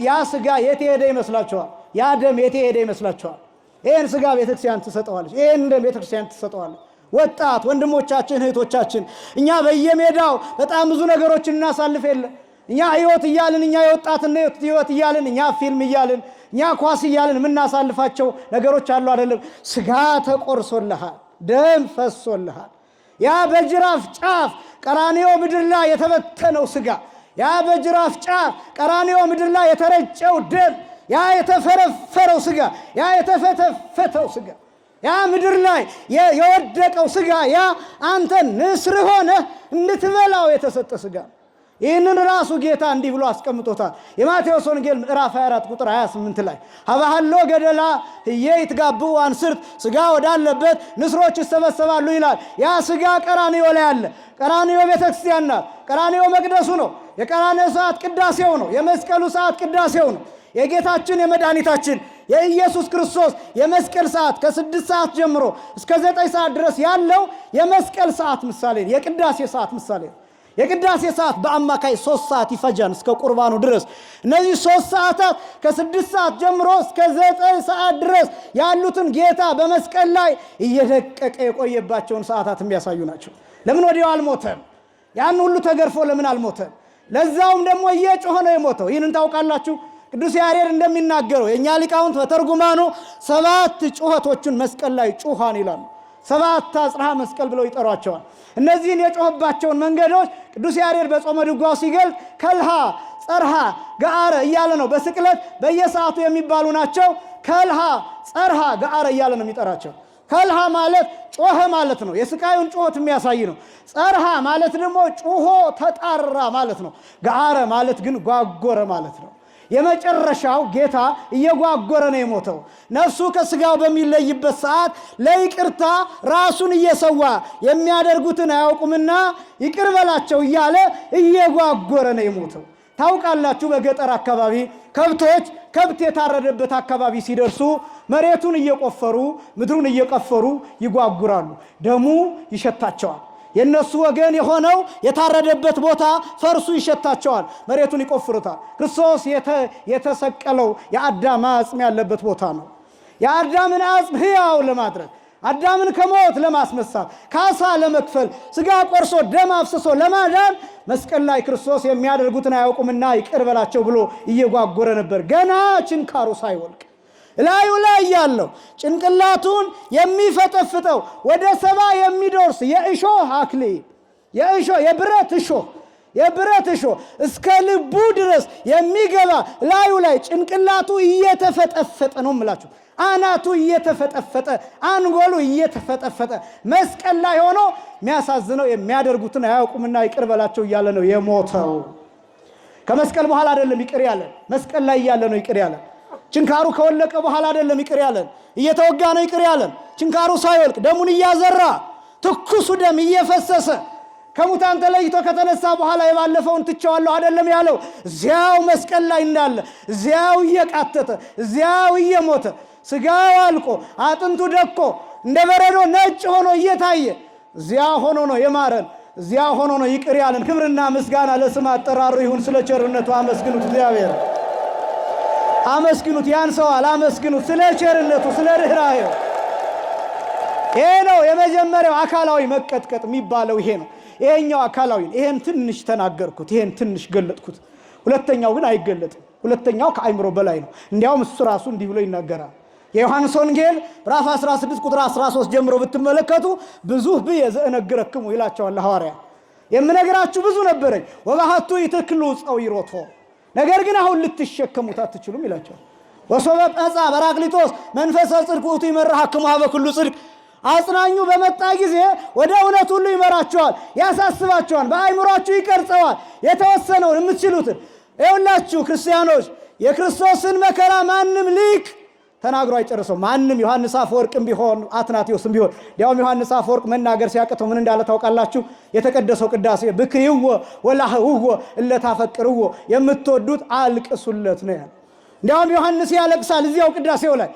ያ ስጋ የት ሄደ ይመስላችኋል? ያ ደም የት ሄደ ይመስላችኋል? ይህን ስጋ ቤተክርስቲያን ትሰጠዋለች። ይህን ደም ቤተክርስቲያን ትሰጠዋለች። ወጣት ወንድሞቻችን እህቶቻችን፣ እኛ በየሜዳው በጣም ብዙ ነገሮችን እናሳልፍ የለ እኛ ህይወት እያልን እኛ የወጣትነት ህይወት እያልን እኛ ፊልም እያልን እኛ ኳስ እያልን የምናሳልፋቸው ነገሮች አሉ አይደለም። ስጋ ተቆርሶልሃል፣ ደም ፈሶልሃል። ያ በጅራፍ ጫፍ ቀራንዮ ምድር ላይ የተበተነው ስጋ፣ ያ በጅራፍ ጫፍ ቀራንዮ ምድር ላይ የተረጨው ደም፣ ያ የተፈረፈረው ስጋ፣ ያ የተፈተፈተው ስጋ፣ ያ ምድር ላይ የወደቀው ስጋ፣ ያ አንተ ንስር ሆነ እንድትበላው የተሰጠ ስጋ ይህንን ራሱ ጌታ እንዲህ ብሎ አስቀምጦታል። የማቴዎስ ወንጌል ምዕራፍ 24 ቁጥር 28 ላይ ሀባሃሎ ገደላ ህዬ ይትጋብኡ አንስርት፣ ስጋ ወዳለበት ንስሮች ይሰበሰባሉ ይላል። ያ ስጋ ቀራንዮ ላይ አለ። ቀራንዮ ቤተክርስቲያን ናት። ቀራንዮ መቅደሱ ነው። የቀራንዮ ሰዓት ቅዳሴው ነው። የመስቀሉ ሰዓት ቅዳሴው ነው። የጌታችን የመድኃኒታችን የኢየሱስ ክርስቶስ የመስቀል ሰዓት ከ6 ሰዓት ጀምሮ እስከ 9 ሰዓት ድረስ ያለው የመስቀል ሰዓት ምሳሌ ነው። የቅዳሴ ሰዓት ምሳሌ ነው። የቅዳሴ ሰዓት በአማካይ 3 ሰዓት ይፈጃል እስከ ቁርባኑ ድረስ። እነዚህ 3 ሰዓታት ከ6 ሰዓት ጀምሮ እስከ 9 ሰዓት ድረስ ያሉትን ጌታ በመስቀል ላይ እየደቀቀ የቆየባቸውን ሰዓታት የሚያሳዩ ናቸው። ለምን ወዲያው አልሞተም? ያን ሁሉ ተገርፎ ለምን አልሞተም? ለዛውም ደግሞ እየጮኸ ነው የሞተው። ይህንን ታውቃላችሁ። ቅዱስ ያሬድ እንደሚናገረው የእኛ ሊቃውንት በተርጉማኑ 7 ጩኸቶችን መስቀል ላይ ጩኻን ይላሉ። 7 አጽርሐ መስቀል ብለው ይጠሯቸዋል። እነዚህን የጮኸባቸውን መንገዶች ቅዱስ ያሬድ በጾመ ድጓው ሲገልጥ ከልሃ፣ ጸርሃ፣ ገአረ እያለ ነው። በስቅለት በየሰዓቱ የሚባሉ ናቸው። ከልሃ፣ ጸርሃ፣ ገአረ እያለ ነው የሚጠራቸው። ከልሃ ማለት ጮኸ ማለት ነው። የስቃዩን ጩኸት የሚያሳይ ነው። ጸርሃ ማለት ደግሞ ጩሆ ተጣራ ማለት ነው። ገአረ ማለት ግን ጓጎረ ማለት ነው። የመጨረሻው ጌታ እየጓጎረ ነው የሞተው። ነፍሱ ከስጋው በሚለይበት ሰዓት ለይቅርታ ራሱን እየሰዋ የሚያደርጉትን አያውቁምና ይቅር በላቸው እያለ እየጓጎረ ነው የሞተው። ታውቃላችሁ፣ በገጠር አካባቢ ከብት የታረደበት አካባቢ ሲደርሱ መሬቱን እየቆፈሩ ምድሩን እየቀፈሩ ይጓጉራሉ። ደሙ ይሸታቸዋል። የነሱ ወገን የሆነው የታረደበት ቦታ ፈርሱ ይሸታቸዋል። መሬቱን ይቆፍሩታል። ክርስቶስ የተሰቀለው የአዳም አጽም ያለበት ቦታ ነው። የአዳምን አጽም ሕያው ለማድረግ አዳምን ከሞት ለማስነሳት ካሳ ለመክፈል ስጋ ቆርሶ ደም አፍስሶ ለማዳን መስቀል ላይ ክርስቶስ የሚያደርጉትን አያውቁምና ይቅር በላቸው ብሎ እየጓጎረ ነበር። ገና ችንካሩ ሳይወልቅ ላዩ ላይ ያለው ጭንቅላቱን የሚፈጠፍጠው ወደ 70 የሚደርስ የእሾህ አክሊል የብረት እሾህ እስከ ልቡ ድረስ የሚገባ ላዩ ላይ ጭንቅላቱ እየተፈጠፈጠ ነው የምላችሁ። አናቱ እየተፈጠፈጠ አንጎሉ እየተፈጠፈጠ መስቀል ላይ ሆኖ የሚያሳዝነው የሚያደርጉትን አያውቁምና ይቅር በላቸው እያለ ነው የሞተው። ከመስቀል በኋላ አይደለም ይቅር ያለን፣ መስቀል ላይ እያለ ነው ይቅር ያለን። ችንካሩ ከወለቀ በኋላ አይደለም ይቅር ያለን፣ እየተወጋ ነው ይቅር ያለን። ችንካሩ ሳይወልቅ ደሙን እያዘራ ትኩሱ ደም እየፈሰሰ ከሙታን ተለይቶ ከተነሳ በኋላ የባለፈውን ትቼዋለሁ አይደለም ያለው። እዚያው መስቀል ላይ እንዳለ እዚያው እየቃተተ እዚያው እየሞተ ስጋው አልቆ አጥንቱ ደቆ እንደ በረዶ ነጭ ሆኖ እየታየ እዚያ ሆኖ ነው የማረን፣ እዚያ ሆኖ ነው ይቅር ያለን። ክብርና ምስጋና ለስም አጠራሩ ይሁን። ስለ ቸርነቱ አመስግኑት፣ እግዚአብሔር አመስግኑት። ያንሰዋል፣ አመስግኑት ስለ ቸርነቱ ስለ ርኅራኄው። ይሄ ነው የመጀመሪያው አካላዊ መቀጥቀጥ የሚባለው ይሄ ነው። ይሄኛው አካላዊ፣ ይሄን ትንሽ ተናገርኩት፣ ይሄን ትንሽ ገለጥኩት። ሁለተኛው ግን አይገለጥም። ሁለተኛው ከአይምሮ በላይ ነው። እንዲያውም እሱ ራሱ እንዲህ ብሎ ይናገራል። የዮሐንስ ወንጌል ምዕራፍ 16 ቁጥር 13 ጀምሮ ብትመለከቱ ብዙ ብየ ዘእነግረክሙ ይላቸዋል ሐዋርያ። የምነግራችሁ ብዙ ነበረኝ፣ ወባሃቱ ይትክሉ ጸዊሮቶ፣ ነገር ግን አሁን ልትሸከሙት አትችሉም ይላቸዋል። ወሶበ ጰጻ በራክሊጦስ መንፈሰ ጽድቅ ውእቱ ይመርሐክሙ ኀበ ኩሉ ጽድቅ፣ አጽናኙ በመጣ ጊዜ ወደ እውነት ሁሉ ይመራቸዋል፣ ያሳስባቸዋል፣ በአይምሯችሁ ይቀርጸዋል። የተወሰነውን የምትችሉትን ይኸውላችሁ ክርስቲያኖች፣ የክርስቶስን መከራ ማንም ሊቅ ተናግሮ አይጨርሰው። ማንም ዮሐንስ አፈወርቅም ቢሆን አትናቴዎስም ቢሆን፣ እንዲያውም ዮሐንስ አፈወርቅ መናገር ሲያቅተው ምን እንዳለ ታውቃላችሁ? የተቀደሰው ቅዳሴ ብክይዎ ወላህውዎ እለታፈቅርዎ፣ የምትወዱት አልቅሱለት ነው ያለ። እንዲያውም ዮሐንስ ያለቅሳል እዚያው ቅዳሴው ላይ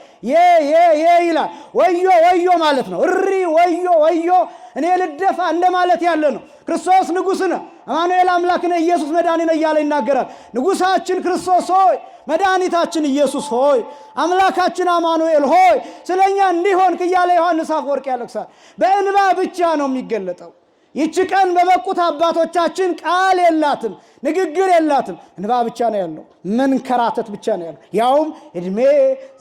ይላል። ወዮ ወዮ ማለት ነው። እሪ ወዮ ወዮ እኔ ልደፋ እንደማለት ያለ ነው። ክርስቶስ ንጉሥ ነው፣ አማኑኤል አምላክ ነው፣ ኢየሱስ መድኃኒ ነው እያለ ይናገራል። ንጉሳችን ክርስቶስ ሆይ፣ መድኃኒታችን ኢየሱስ ሆይ፣ አምላካችን አማኑኤል ሆይ ስለኛ እንዲሆን እያለ ዮሐንስ አፈወርቅ ያለቅሳል። በእንባ ብቻ ነው የሚገለጠው። ይህች ቀን በበቁት አባቶቻችን ቃል የላትም፣ ንግግር የላትም፣ እንባ ብቻ ነው ያለው፣ መንከራተት ብቻ ነው ያለው። ያውም እድሜ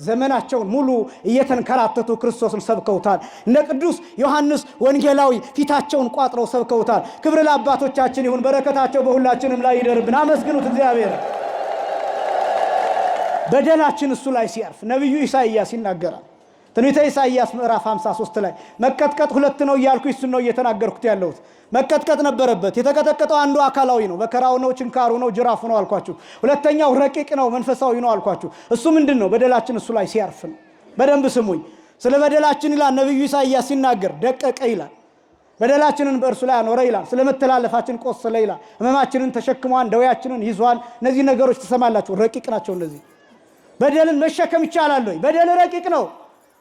ዘመናቸውን ሙሉ እየተንከራተቱ ክርስቶስን ሰብከውታል። እነ ቅዱስ ዮሐንስ ወንጌላዊ ፊታቸውን ቋጥረው ሰብከውታል። ክብር ለአባቶቻችን ይሁን፣ በረከታቸው በሁላችንም ላይ ይደርብን። አመስግኑት እግዚአብሔር። በደላችን እሱ ላይ ሲያርፍ ነቢዩ ኢሳይያስ ይናገራል። ትንቢተ ኢሳይያስ ምዕራፍ 53 ላይ መቀጥቀጥ ሁለት ነው እያልኩ እሱን ነው እየተናገርኩት ያለሁት። መቀጥቀጥ ነበረበት። የተቀጠቀጠው አንዱ አካላዊ ነው፣ መከራው ነው፣ ችንካሩ ነው፣ ጅራፉ ነው አልኳችሁ። ሁለተኛው ረቂቅ ነው፣ መንፈሳዊ ነው አልኳችሁ። እሱ ምንድነው? በደላችን እሱ ላይ ሲያርፍ ነው። በደንብ ስሙኝ። ስለ በደላችን ይላል ነብዩ ኢሳይያስ ሲናገር ደቀቀ ይላል። በደላችንን በእርሱ ላይ አኖረ ይላል። ስለ መተላለፋችን ቆሰለ ይላል። ሕመማችንን ተሸክሟል፣ ደዌያችንን ይዟል። እነዚህ ነገሮች ትሰማላችሁ፣ ረቂቅ ናቸው። እነዚህ በደልን መሸከም ይቻላል ወይ? በደል ረቂቅ ነው።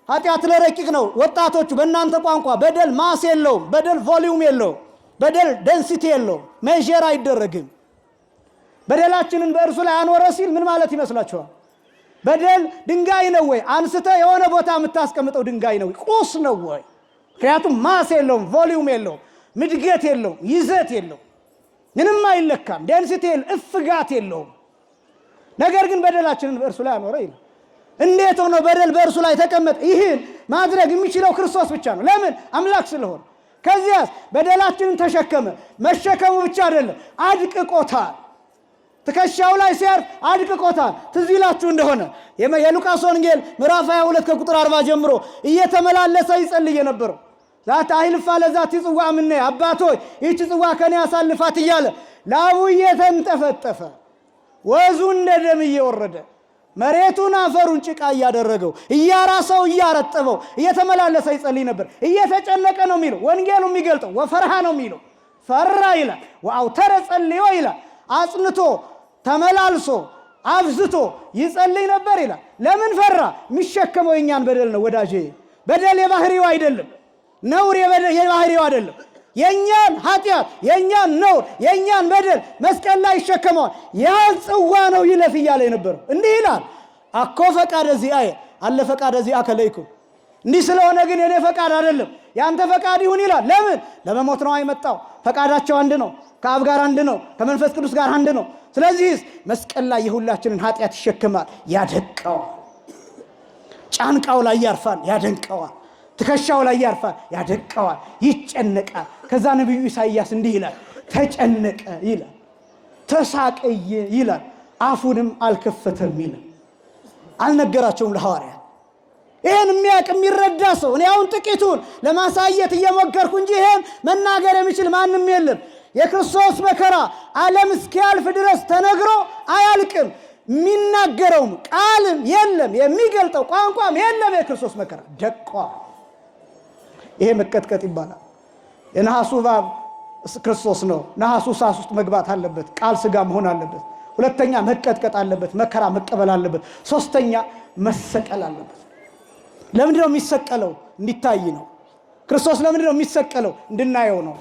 ኃጢአት ለረቂቅ ነው። ወጣቶቹ በእናንተ ቋንቋ በደል ማስ የለውም፣ በደል ቮሊዩም የለውም፣ በደል ዴንሲቲ የለውም፣ ሜዥር አይደረግም። በደላችንን በእርሱ ላይ አኖረ ሲል ምን ማለት ይመስላችኋል? በደል ድንጋይ ነው ወይ? አንስተ የሆነ ቦታ የምታስቀምጠው ድንጋይ ነው? ቁስ ነው ወይ? ምክንያቱም ማስ የለውም፣ ቮሊዩም የለውም፣ ምድገት የለውም፣ ይዘት የለውም፣ ምንም አይለካም፣ ዴንሲቲ የለውም፣ እፍጋት የለውም። ነገር ግን በደላችንን በእርሱ ላይ አኖረ ይላል። እንዴት ሆኖ በደል በእርሱ ላይ ተቀመጠ? ይህን ማድረግ የሚችለው ክርስቶስ ብቻ ነው። ለምን? አምላክ ስለሆነ። ከዚያስ በደላችንን ተሸከመ። መሸከሙ ብቻ አይደለም፣ አድቅቆታል። ትከሻው ላይ ሲያርፍ አድቅቆታል። ትዝ ይላችሁ እንደሆነ የሉቃስ ወንጌል ምዕራፍ 22 ከቁጥር 40 ጀምሮ እየተመላለሰ ይጸልይ የነበረው ዛት አይልፋ ለዛት ጽዋ ምን አባቶይ ይህች ጽዋ ከኔ ያሳልፋት እያለ ላቡ እየተንጠፈጠፈ ወዙ እንደ ደም እየወረደ መሬቱን አፈሩን ጭቃ እያደረገው እያራሰው እያረጠበው እየተመላለሰ ይጸልይ ነበር። እየተጨነቀ ነው የሚለው ወንጌሉ የሚገልጠው። ወፈርሃ ነው የሚለው፣ ፈራ ይላል። ወአውተረ ጸልዮ ይላል። አጽንቶ ተመላልሶ አብዝቶ ይጸልይ ነበር ይላል። ለምን ፈራ? የሚሸከመው የኛን በደል ነው ወዳጄ። በደል የባህሪው አይደለም፣ ነውር የባህሪው አይደለም። የኛን ኃጢአት፣ የኛን ነውር፣ የኛን በደል መስቀል ላይ ይሸከመዋል። ያን ጽዋ ነው ይለፍ እያለ የነበረው። እንዲህ ይላል አኮ ፈቃደ ዚአየ አለ ፈቃደ ዚአከ ለይኩን። እንዲህ ስለሆነ ግን የኔ ፈቃድ አይደለም ያንተ ፈቃድ ይሁን ይላል። ለምን? ለመሞት ነው የመጣው። ፈቃዳቸው አንድ ነው፣ ከአብ ጋር አንድ ነው፣ ከመንፈስ ቅዱስ ጋር አንድ ነው። ስለዚህ መስቀል ላይ የሁላችንን ኃጢአት ይሸከማል፣ ያደቀዋል። ጫንቃው ላይ ያርፋል፣ ያደንቀዋል። ትከሻው ላይ ያርፋል፣ ያደቀዋል፣ ይጨነቃል። ከዛ ነብዩ ኢሳይያስ እንዲህ ይላል፣ ተጨነቀ ይላል፣ ተሳቀየ ይላል፣ አፉንም አልከፈተም ይላል። አልነገራቸውም ለሐዋርያት። ይሄን የሚያውቅ የሚረዳ ሰው እኔ አሁን ጥቂቱን ለማሳየት እየሞከርኩ እንጂ ይሄን መናገር የሚችል ማንም የለም። የክርስቶስ መከራ ዓለም እስኪያልፍ ድረስ ተነግሮ አያልቅም። የሚናገረውም ቃልም የለም፣ የሚገልጠው ቋንቋም የለም። የክርስቶስ መከራ ደቋል። ይሄ መቀጥቀጥ ይባላል። የነሐሱ እባብ ክርስቶስ ነው። ነሐሱ እሳት ውስጥ መግባት አለበት፣ ቃል ሥጋ መሆን አለበት። ሁለተኛ መቀጥቀጥ አለበት፣ መከራ መቀበል አለበት። ሶስተኛ መሰቀል አለበት። ለምንድን ነው የሚሰቀለው? እንዲታይ ነው። ክርስቶስ ለምንድን ነው የሚሰቀለው? እንድናየው ነው።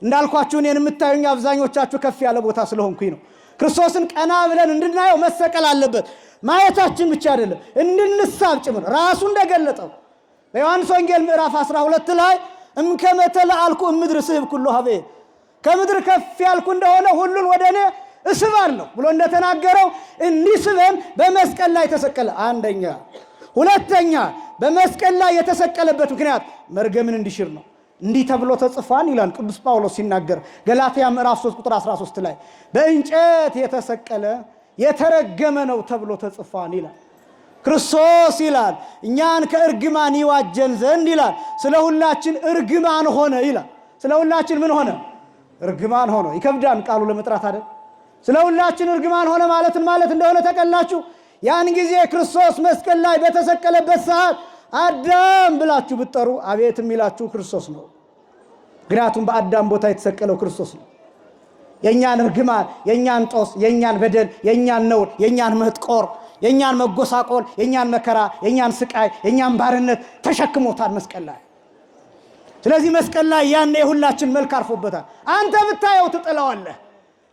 እንዳልኳችሁ እኔን የምታዩኝ አብዛኞቻችሁ ከፍ ያለ ቦታ ስለሆንኩኝ ነው። ክርስቶስን ቀና ብለን እንድናየው መሰቀል አለበት። ማየታችን ብቻ አይደለም፣ እንድንሳብ ጭምር ራሱ እንደገለጠው በዮሐንስ ወንጌል ምዕራፍ 12 ላይ እምከመ ተለአልኩ እምድር ስህብ ኩሎ ሀቤ፣ ከምድር ከፍ ያልኩ እንደሆነ ሁሉን ወደ እኔ እስባለሁ ብሎ እንደተናገረው እንዲስበን በመስቀል ላይ ተሰቀለ። አንደኛ። ሁለተኛ በመስቀል ላይ የተሰቀለበት ምክንያት መርገምን እንዲሽር ነው። እንዲህ ተብሎ ተጽፏል ይላል ቅዱስ ጳውሎስ ሲናገር ገላትያ ምዕራፍ 3 ቁጥር 13 ላይ በእንጨት የተሰቀለ የተረገመ ነው ተብሎ ተጽፏል ይላል። ክርስቶስ ይላል እኛን ከእርግማን ይዋጀን ዘንድ ይላል ስለ ሁላችን እርግማን ሆነ ይላል። ስለ ሁላችን ምን ሆነ? እርግማን ሆነ። ይከብዳን ቃሉ ለመጥራት አይደል? ስለ ሁላችን እርግማን ሆነ ማለትን ማለት እንደሆነ ተቀላችሁ። ያን ጊዜ ክርስቶስ መስቀል ላይ በተሰቀለበት ሰዓት አዳም ብላችሁ ብትጠሩ አቤት የሚላችሁ ክርስቶስ ነው። ምክንያቱም በአዳም ቦታ የተሰቀለው ክርስቶስ ነው። የኛን እርግማን፣ የኛን ጦስ፣ የኛን በደል፣ የኛን ነውር፣ የኛን መጥቆር፣ የኛን መጎሳቆል፣ የኛን መከራ፣ የኛን ስቃይ፣ የኛን ባርነት ተሸክሞታል መስቀል ላይ። ስለዚህ መስቀል ላይ ያን የሁላችን መልክ አርፎበታል። አንተ ብታየው ትጥለዋለህ።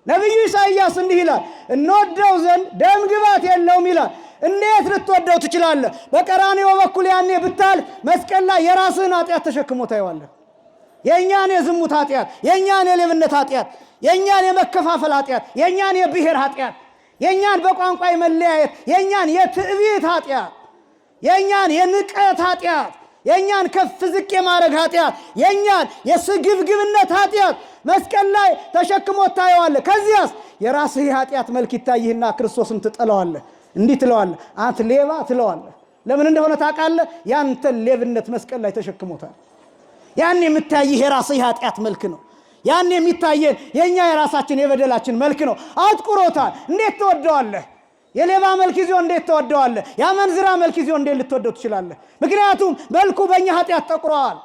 ነብዩ ኢሳይያስ እንዲህ ይላል እንወደው ዘንድ ደም ግባት የለውም ይላል። እንዴት ልትወደው ትችላለህ? በቀራንዮ በኩል ያኔ ብታል መስቀል ላይ የራስህን ኃጢአት ተሸክሞ ታየዋለህ። የኛን የዝሙት ኃጢአት፣ የኛን የሌብነት ኃጢአት፣ የኛን የመከፋፈል ኃጢአት፣ የኛን የብሔር ኃጢአት፣ የኛን በቋንቋ የመለያየት፣ የኛን የትዕቢት ኃጢአት፣ የኛን የንቀት ኃጢአት፣ የኛን ከፍ ዝቅ የማድረግ ኃጢአት፣ የኛን የስግብግብነት ኃጢአት መስቀል ላይ ተሸክሞ ታየዋለህ። ከዚያስ የራስህ ኃጢአት መልክ ይታይህና ክርስቶስን ትጠለዋለህ። እንዲህ ትለዋለህ፣ አንተ ሌባ ትለዋለህ፣ ለምን እንደሆነ ታውቃለህ? ያንተን ሌብነት መስቀል ላይ ተሸክሞታል። ያን የምታይህ የራስህ ኃጢአት መልክ ነው። ያን የሚታየን የኛ የራሳችን የበደላችን መልክ ነው። አጥቁሮታል። እንዴት ትወደዋለህ? የሌባ መልክ ይዞ እንዴት ትወደዋለህ? ያመንዝራ መልክ ይዞ እንዴት ልትወደው ትችላለህ? ምክንያቱም መልኩ በእኛ ኃጢአት ጠቁሯል።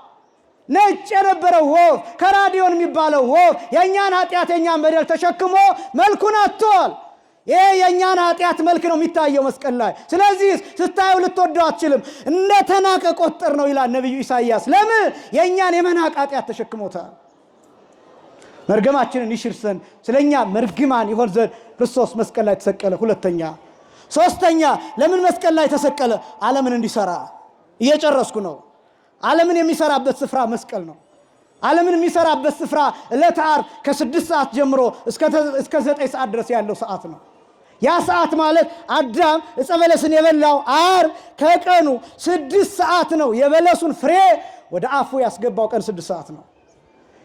ነጭ የነበረው ወፍ ከራዲዮን የሚባለው ወፍ የእኛን ኃጢአት የእኛን በደል ተሸክሞ መልኩን አጥቷል። ይሄ የእኛን ኃጢአት መልክ ነው የሚታየው መስቀል ላይ። ስለዚህ ስታየው ልትወደው አትችልም። እንደ ተናቀ ቆጠር ነው ይላል ነቢዩ ኢሳይያስ። ለምን? የእኛን የመናቅ ኃጢአት ተሸክሞታል። መርገማችንን ይሽር ዘንድ ስለኛ መርግማን ይሆን ዘንድ ክርስቶስ መስቀል ላይ ተሰቀለ። ሁለተኛ ሶስተኛ ለምን መስቀል ላይ ተሰቀለ? ዓለምን እንዲሰራ። እየጨረስኩ ነው። ዓለምን የሚሰራበት ስፍራ መስቀል ነው። ዓለምን የሚሰራበት ስፍራ ዕለተ ዓርብ ከ6 ሰዓት ጀምሮ እስከ 9 ሰዓት ድረስ ያለው ሰዓት ነው። ያ ሰዓት ማለት አዳም ዕፀ በለስን የበላው ዓርብ ከቀኑ 6 ሰዓት ነው። የበለሱን ፍሬ ወደ አፉ ያስገባው ቀን 6 ሰዓት ነው።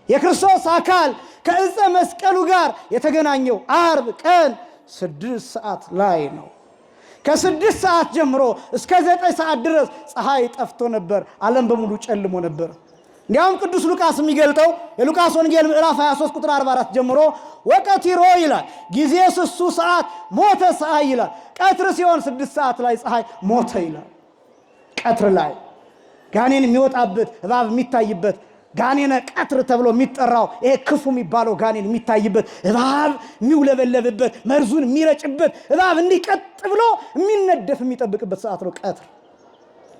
የክርስቶስ አካል ከዕፀ መስቀሉ ጋር የተገናኘው ዓርብ ቀን 6 ሰዓት ላይ ነው። ከ6 ሰዓት ጀምሮ እስከ 9 ሰዓት ድረስ ፀሐይ ጠፍቶ ነበር። ዓለም በሙሉ ጨልሞ ነበር። እንዲያውም ቅዱስ ሉቃስ የሚገልጠው የሉቃስ ወንጌል ምዕራፍ 23 ቁጥር 44 ጀምሮ ወቀቲሮ ይላል። ጊዜ 6 ሰዓት ሞተ ፀሐይ ይላል። ቀትር ሲሆን 6 ሰዓት ላይ ፀሐይ ሞተ ይላል። ቀትር ላይ ጋኔን የሚወጣበት እባብ የሚታይበት ጋኔነ ቀትር ተብሎ የሚጠራው ይሄ ክፉ የሚባለው ጋኔን የሚታይበት እባብ የሚውለበለብበት መርዙን የሚረጭበት እባብ እንዲቀጥ ብሎ የሚነደፍ የሚጠብቅበት ሰዓት ነው ቀትር።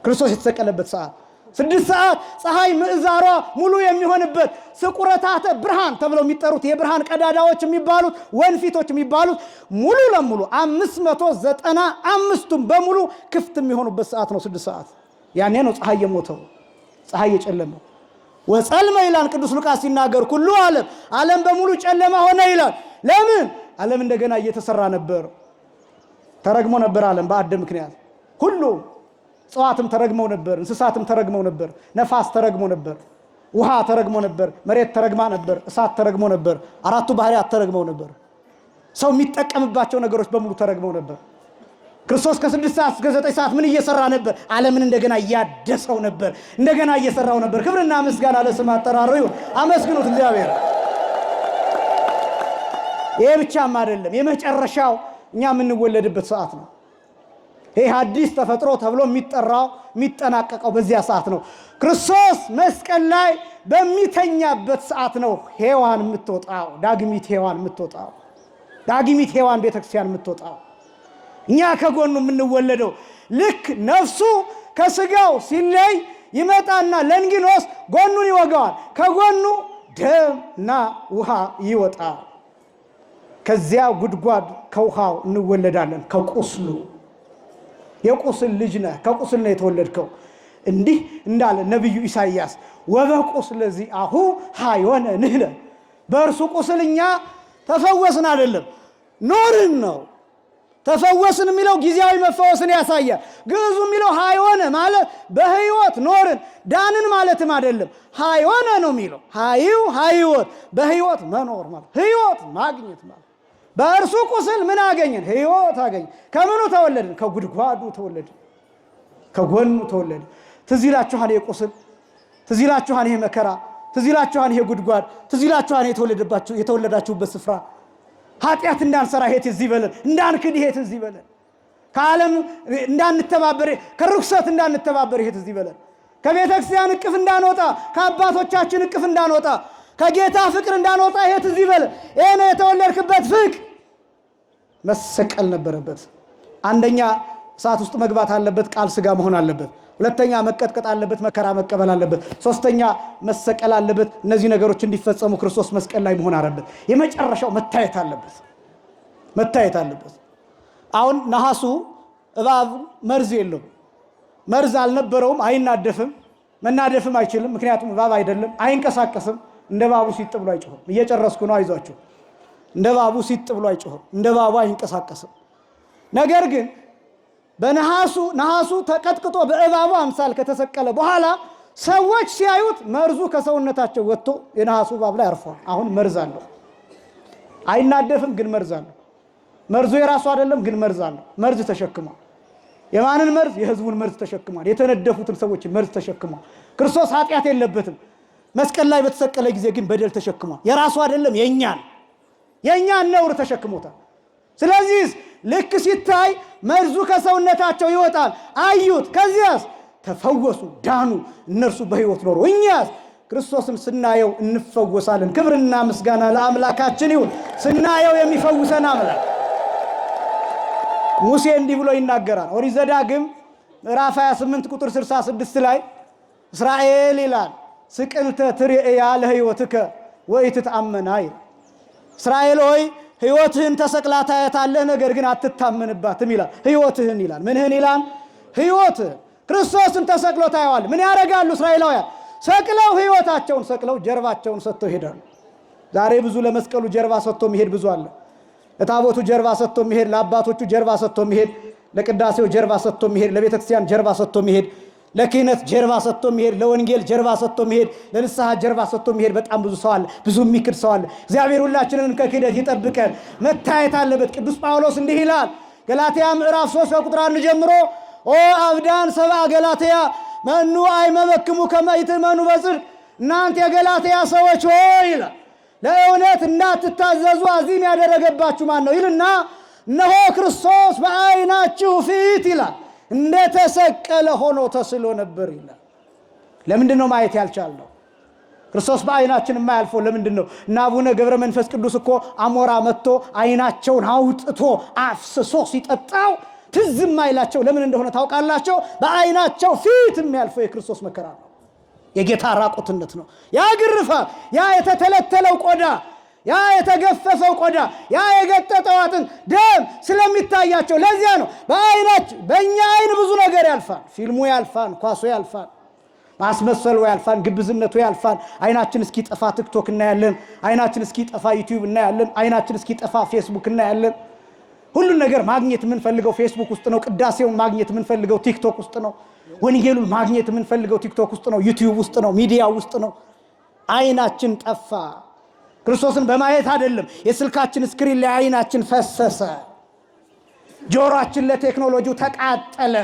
ክርስቶስ የተሰቀለበት ሰዓት 6 ሰዓት ፀሐይ ምዕዛሯ ሙሉ የሚሆንበት ስቁረታተ ብርሃን ተብሎ የሚጠሩት የብርሃን ቀዳዳዎች የሚባሉት ወንፊቶች የሚባሉት ሙሉ ለሙሉ 595ቱም በሙሉ ክፍት የሚሆኑበት ሰዓት ነው 6 ሰዓት። ያኔ ነው ፀሐይ የሞተው፣ ፀሐይ የጨለመው። ወጸልመ ይላል ቅዱስ ሉቃስ ሲናገር ኩሉ ዓለም በሙሉ ጨለማ ሆነ ይላል። ለምን? ዓለም እንደገና እየተሰራ ነበር። ተረግሞ ነበር ዓለም በአዳም ምክንያት። ሁሉ እጽዋትም ተረግመው ነበር፣ እንስሳትም ተረግመው ነበር፣ ነፋስ ተረግሞ ነበር፣ ውሃ ተረግሞ ነበር፣ መሬት ተረግማ ነበር፣ እሳት ተረግሞ ነበር፣ 4ቱ ባህሪያት ተረግመው ነበር። ሰው የሚጠቀምባቸው ነገሮች በሙሉ ተረግመው ነበር። ክርስቶስ ከ6 ሰዓት እስከ 9 ሰዓት ምን እየሰራ ነበር? ዓለምን እንደገና እያደሰው ነበር፣ እንደገና እየሰራው ነበር። ክብርና ምስጋና ለስም አጠራሩ ይሁን። አመስግኑት እግዚአብሔር። ይሄ ብቻም አይደለም፣ የመጨረሻው እኛ የምንወለድበት ሰዓት ነው። ይሄ አዲስ ተፈጥሮ ተብሎ የሚጠራው የሚጠናቀቀው በዚያ ሰዓት ነው። ክርስቶስ መስቀል ላይ በሚተኛበት ሰዓት ነው ሔዋን የምትወጣው፣ ዳግሚት ሔዋን የምትወጣው፣ ዳግሚት ሔዋን ቤተክርስቲያን የምትወጣው። እኛ ከጎኑ የምንወለደው ልክ ነፍሱ ከስጋው ሲለይ ይመጣና ለንጊኖስ ጎኑን ይወጋዋል። ከጎኑ ደምና ውሃ ይወጣል። ከዚያ ጉድጓድ ከውሃው እንወለዳለን። ከቁስሉ የቁስል ልጅ ነህ፣ ከቁስል ነው የተወለድከው። እንዲህ እንዳለ ነቢዩ ኢሳይያስ ወበቁስለ ዚአሁ ሀዮነ ንሕነ፣ በእርሱ ቁስል እኛ ተፈወስን አይደለም ኖርን ነው። ተፈወስን የሚለው ጊዜያዊ መፈወስን ያሳያል። ግዕዙ የሚለው ሀይወነ ማለት በህይወት ኖርን ዳንን ማለትም አይደለም። ሀይወነ ነው የሚለው ሀይው ህይወት፣ በህይወት መኖር ማለት ህይወት ማግኘት ማለት። በእርሱ ቁስል ምን አገኘን? ህይወት አገኘን። ከምኑ ተወለድን? ከጉድጓዱ ተወለድን፣ ከጎኑ ተወለድን። ትዝ ይላችኋል ይሄ ቁስል፣ ትዝ ይላችኋል ይሄ መከራ፣ ትዝ ይላችኋል ይሄ ጉድጓድ፣ ትዝ ይላችኋል የተወለዳችሁበት ስፍራ። ኃጢአት እንዳንሰራ ይሄ ትዝ ይበለን፣ እንዳንክድ ይሄ ትዝ ይበለን፣ ከዓለም እንዳንተባበር ከርኩሰት እንዳንተባበር ይሄ ትዝ ይበለን፣ ከቤተ ክርስቲያን እቅፍ እንዳንወጣ ከአባቶቻችን እቅፍ እንዳንወጣ ከጌታ ፍቅር እንዳንወጣ ይሄ ትዝ ይበለን። ይሄ ነው የተወለድክበት ፍቅር። መሰቀል ነበረበት። አንደኛ እሳት ውስጥ መግባት አለበት፣ ቃል ስጋ መሆን አለበት። ሁለተኛ መቀጥቀጥ አለበት፣ መከራ መቀበል አለበት። ሶስተኛ መሰቀል አለበት። እነዚህ ነገሮች እንዲፈጸሙ ክርስቶስ መስቀል ላይ መሆን አለበት። የመጨረሻው መታየት አለበት፣ መታየት አለበት። አሁን ነሐሱ እባብ መርዝ የለውም፣ መርዝ አልነበረውም፣ አይናደፍም፣ መናደፍም አይችልም። ምክንያቱም እባብ አይደለም፣ አይንቀሳቀስም። እንደ እባቡ ሲጥ ብሎ አይጮህም። እየጨረስኩ ነው፣ አይዟችሁ። እንደ እባቡ ሲጥ ብሎ አይጮህም፣ እንደ እባቡ አይንቀሳቀስም። ነገር ግን ነሐሱ ተቀጥቅጦ በእባቡ አምሳል ከተሰቀለ በኋላ ሰዎች ሲያዩት መርዙ ከሰውነታቸው ወጥቶ የነሐሱ እባብ ላይ አርፏል። አሁን መርዝ አለው፣ አይናደፍም፣ ግን መርዝ አለው። መርዙ የራሱ አይደለም፣ ግን መርዝ አለው። መርዝ ተሸክሟል። የማንን መርዝ? የህዝቡን መርዝ ተሸክሟል። የተነደፉትን ሰዎች መርዝ ተሸክሟል። ክርስቶስ ኃጢአት የለበትም። መስቀል ላይ በተሰቀለ ጊዜ ግን በደል ተሸክሟል። የራሱ አይደለም፣ የኛን ነውር ተሸክሞታል። ስለዚህ ልክ ሲታይ መርዙ ከሰውነታቸው ይወጣል። አዩት፣ ከዚያስ ተፈወሱ፣ ዳኑ፣ እነርሱ በህይወት ኖሩ። እኛስ ክርስቶስን ስናየው እንፈወሳለን። ክብርና ምስጋና ለአምላካችን ይሁን። ስናየው የሚፈውሰን አምላክ። ሙሴ እንዲህ ብሎ ይናገራል። ኦሪት ዘዳግም ምዕራፍ 28 ቁጥር 66 ላይ እስራኤል ይላል ስቅልተ ትርእያ ለህይወትከ ወኢትተአመና ይላል። እስራኤል ሆይ ህይወትህን ተሰቅላ ታያታለህ፣ ነገር ግን አትታመንባትም ይላል። ህይወትህን ይላል። ምንህን ይላል? ህይወትህን። ክርስቶስን ተሰቅሎ ታየዋል። ምን ያደርጋሉ እስራኤላውያን? ሰቅለው ህይወታቸውን ሰቅለው ጀርባቸውን ሰጥተው ይሄዳሉ። ዛሬ ብዙ ለመስቀሉ ጀርባ ሰጥቶ መሄድ ብዙ አለ። ለታቦቱ ጀርባ ሰጥቶ መሄድ፣ ለአባቶቹ ጀርባ ሰጥቶ መሄድ፣ ለቅዳሴው ጀርባ ሰጥቶ መሄድ፣ ለቤተክርስቲያን ጀርባ ሰጥቶ መሄድ፣ ለክህነት ጀርባ ሰጥቶ መሄድ፣ ለወንጌል ጀርባ ሰጥቶ መሄድ፣ ለንስሐ ጀርባ ሰጥቶ መሄድ። በጣም ብዙ ሰው አለ፣ ብዙ የሚክድ ሰው አለ። እግዚአብሔር ሁላችንን ከክህደት ይጠብቀን። መታየት አለበት። ቅዱስ ጳውሎስ እንዲህ ይላል ገላትያ ምዕራፍ 3 ከቁጥር 1 ጀምሮ ኦ አብዳን ሰብአ ገላትያ መኑ አይመበክሙ ከመ ይትመኑ በጽድቅ፣ እናንተ የገላትያ ሰዎች ሆይ ይላል ለእውነት እንዳትታዘዙ አዚም ያደረገባችሁ ማን ነው ይልና እነሆ ክርስቶስ በዓይናችሁ ፊት ይላል እንደተሰቀለ ሆኖ ተስሎ ነበር ይላል። ለምንድን ነው ማየት ያልቻልነው? ክርስቶስ በዓይናችን የማያልፈው ለምንድን ነው? እና አቡነ ገብረ መንፈስ ቅዱስ እኮ አሞራ መጥቶ ዓይናቸውን አውጥቶ አፍስሶ ሲጠጣው ትዝ የማይላቸው ለምን እንደሆነ ታውቃላቸው? በዓይናቸው ፊት የሚያልፈው የክርስቶስ መከራ ነው፣ የጌታ ራቁትነት ነው። ያ ግርፋት፣ ያ የተተለተለው ቆዳ፣ ያ የተገፈፈው ቆዳ፣ ያ የገጠጠው አጥንት፣ ደም ስለሚታያቸው ለዚያ ነው በዓይናችን። በእኛ ዓይን ብዙ ነገር ያልፋል። ፊልሙ ያልፋል፣ ኳሱ ያልፋል፣ ማስመሰሉ ያልፋል፣ ግብዝነቱ ያልፋል። ዓይናችን እስኪጠፋ ቲክቶክ እናያለን፣ ዓይናችን እስኪጠፋ ዩቲዩብ እናያለን፣ ዓይናችን እስኪጠፋ ፌስቡክ እናያለን። ሁሉን ነገር ማግኘት የምንፈልገው ፌስቡክ ውስጥ ነው። ቅዳሴውን ማግኘት የምንፈልገው ቲክቶክ ውስጥ ነው። ወንጌሉን ማግኘት የምንፈልገው ቲክቶክ ውስጥ ነው፣ ዩቲዩብ ውስጥ ነው፣ ሚዲያ ውስጥ ነው። ዓይናችን ጠፋ። ክርስቶስን በማየት አይደለም፣ የስልካችን ስክሪን ላይ ዓይናችን ፈሰሰ። ጆሮአችን ለቴክኖሎጂው ተቃጠለ።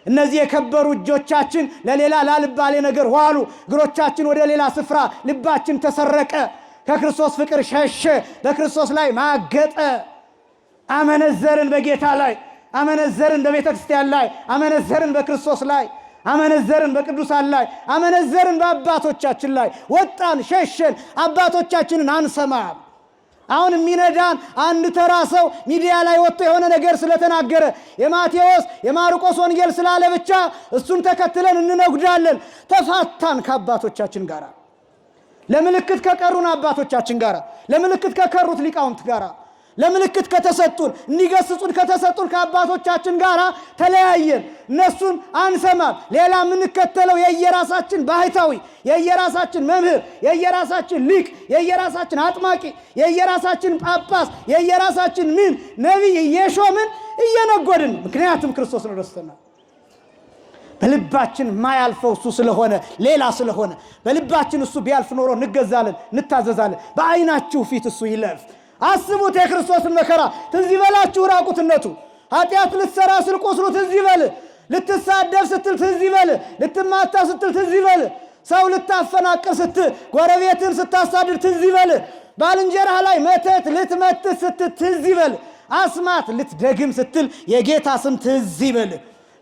እነዚህ የከበሩ እጆቻችን ለሌላ ላልባሌ ነገር ዋሉ። እግሮቻችን ወደ ሌላ ስፍራ፣ ልባችን ተሰረቀ። ከክርስቶስ ፍቅር ሸሸ፣ በክርስቶስ ላይ ማገጠ። አመነዘርን በጌታ ላይ፣ አመነዘርን በቤተ ክርስቲያን ላይ፣ አመነዘርን በክርስቶስ ላይ፣ አመነዘርን በቅዱሳን ላይ፣ አመነዘርን በአባቶቻችን ላይ። ወጣን፣ ሸሸን፣ አባቶቻችንን አንሰማም። አሁን የሚነዳን አንድ ተራ ሰው ሚዲያ ላይ ወጥቶ የሆነ ነገር ስለተናገረ የማቴዎስ የማርቆስ ወንጌል ስላለ ብቻ እሱን ተከትለን እንነጉዳለን። ተፋታን ከአባቶቻችን ጋር፣ ለምልክት ከቀሩን አባቶቻችን ጋር፣ ለምልክት ከቀሩት ሊቃውንት ጋር፣ ለምልክት ከተሰጡን እንዲገስጹን ከተሰጡን ከአባቶቻችን ጋር ተለያየን። እነሱን አንሰማም። ሌላ የምንከተለው የየራሳችን ባህታዊ፣ የየራሳችን መምህር፣ የየራሳችን ሊቅ፣ የየራሳችን አጥማቂ፣ የየራሳችን ጳጳስ፣ የየራሳችን ምን ነቢይ እየሾምን እየነጎድን። ምክንያቱም ክርስቶስን ረስተናል። በልባችን ማያልፈው እሱ ስለሆነ፣ ሌላ ስለሆነ በልባችን እሱ ቢያልፍ ኖሮ እንገዛለን፣ እንታዘዛለን። በዓይናችሁ ፊት እሱ ይለፍ። አስቡት የክርስቶስን መከራ። ትዝ ይበላችሁ ራቁትነቱ። ኃጢአት ልትሰራ ስል ቁስሉ ትዝ ይበል። ልትሳደብ ስትል ትዝ ይበል። ልትማታ ስትል ትዝ ይበል። ሰው ልታፈናቅር ስትል፣ ጎረቤትን ስታሳድር ትዝ ይበል። ባልንጀራህ ላይ መተት ልትመትት ስትል ትዝ ይበል። አስማት ልትደግም ስትል የጌታ ስም ትዝ ይበል።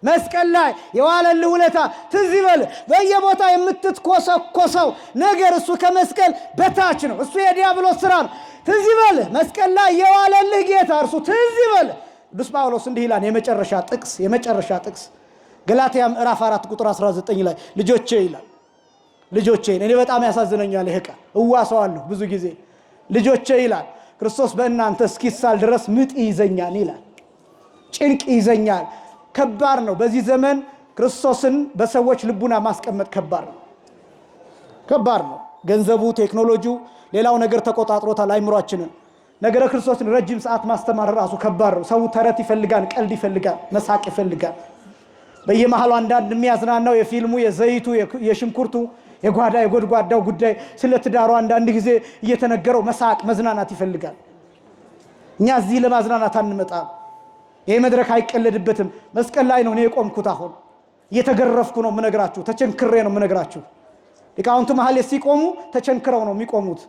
መስቀል ላይ የዋለልህ ውለታ ትዝ ይበል። በየቦታ የምትትኮሰኮሰው ነገር እሱ ከመስቀል በታች ነው። እሱ የዲያብሎስ ስራ ነው። ትዝ ይበል። መስቀል ላይ የዋለልህ ጌታ እርሱ ትዝ ይበል። ቅዱስ ጳውሎስ እንዲህ ይላል፣ የመጨረሻ ጥቅስ ገላትያ ምዕራፍ 4 ቁጥር 19 ላይ ልጆቼ ይላል። ልጆቼ፣ እኔ በጣም ያሳዝነኛል ይሄ ቃል፣ እዋሰዋለሁ ብዙ ጊዜ። ልጆቼ ይላል ክርስቶስ በእናንተ እስኪሳል ድረስ ምጥ ይዘኛል ይላል፣ ጭንቅ ይዘኛል። ከባድ ነው። በዚህ ዘመን ክርስቶስን በሰዎች ልቡና ማስቀመጥ ከባድ ነው። ገንዘቡ፣ ቴክኖሎጂው፣ ሌላው ነገር ተቆጣጥሮታል አይምሯችንን። ነገረ ክርስቶስን ረጅም ሰዓት ማስተማር ራሱ ከባድ ነው። ሰው ተረት ይፈልጋል፣ ቀልድ ይፈልጋል፣ መሳቅ ይፈልጋል። በየመሃሉ አንዳንድ የሚያዝናናው የፊልሙ፣ የዘይቱ፣ የሽንኩርቱ፣ የጓዳ የጎድጓዳው ጉዳይ፣ ስለ ትዳሩ አንዳንድ ጊዜ እየተነገረው መሳቅ መዝናናት ይፈልጋል። እኛ እዚህ ለማዝናናት አንመጣም። ይሄ መድረክ አይቀለድበትም። መስቀል ላይ ነው እኔ የቆምኩት። አሁን እየተገረፍኩ ነው የምነግራችሁ፣ ተቸንክሬ ነው የምነግራችሁ። ሊቃውንቱ መሐሌ ሲቆሙ ተቸንክረው ነው የሚቆሙት።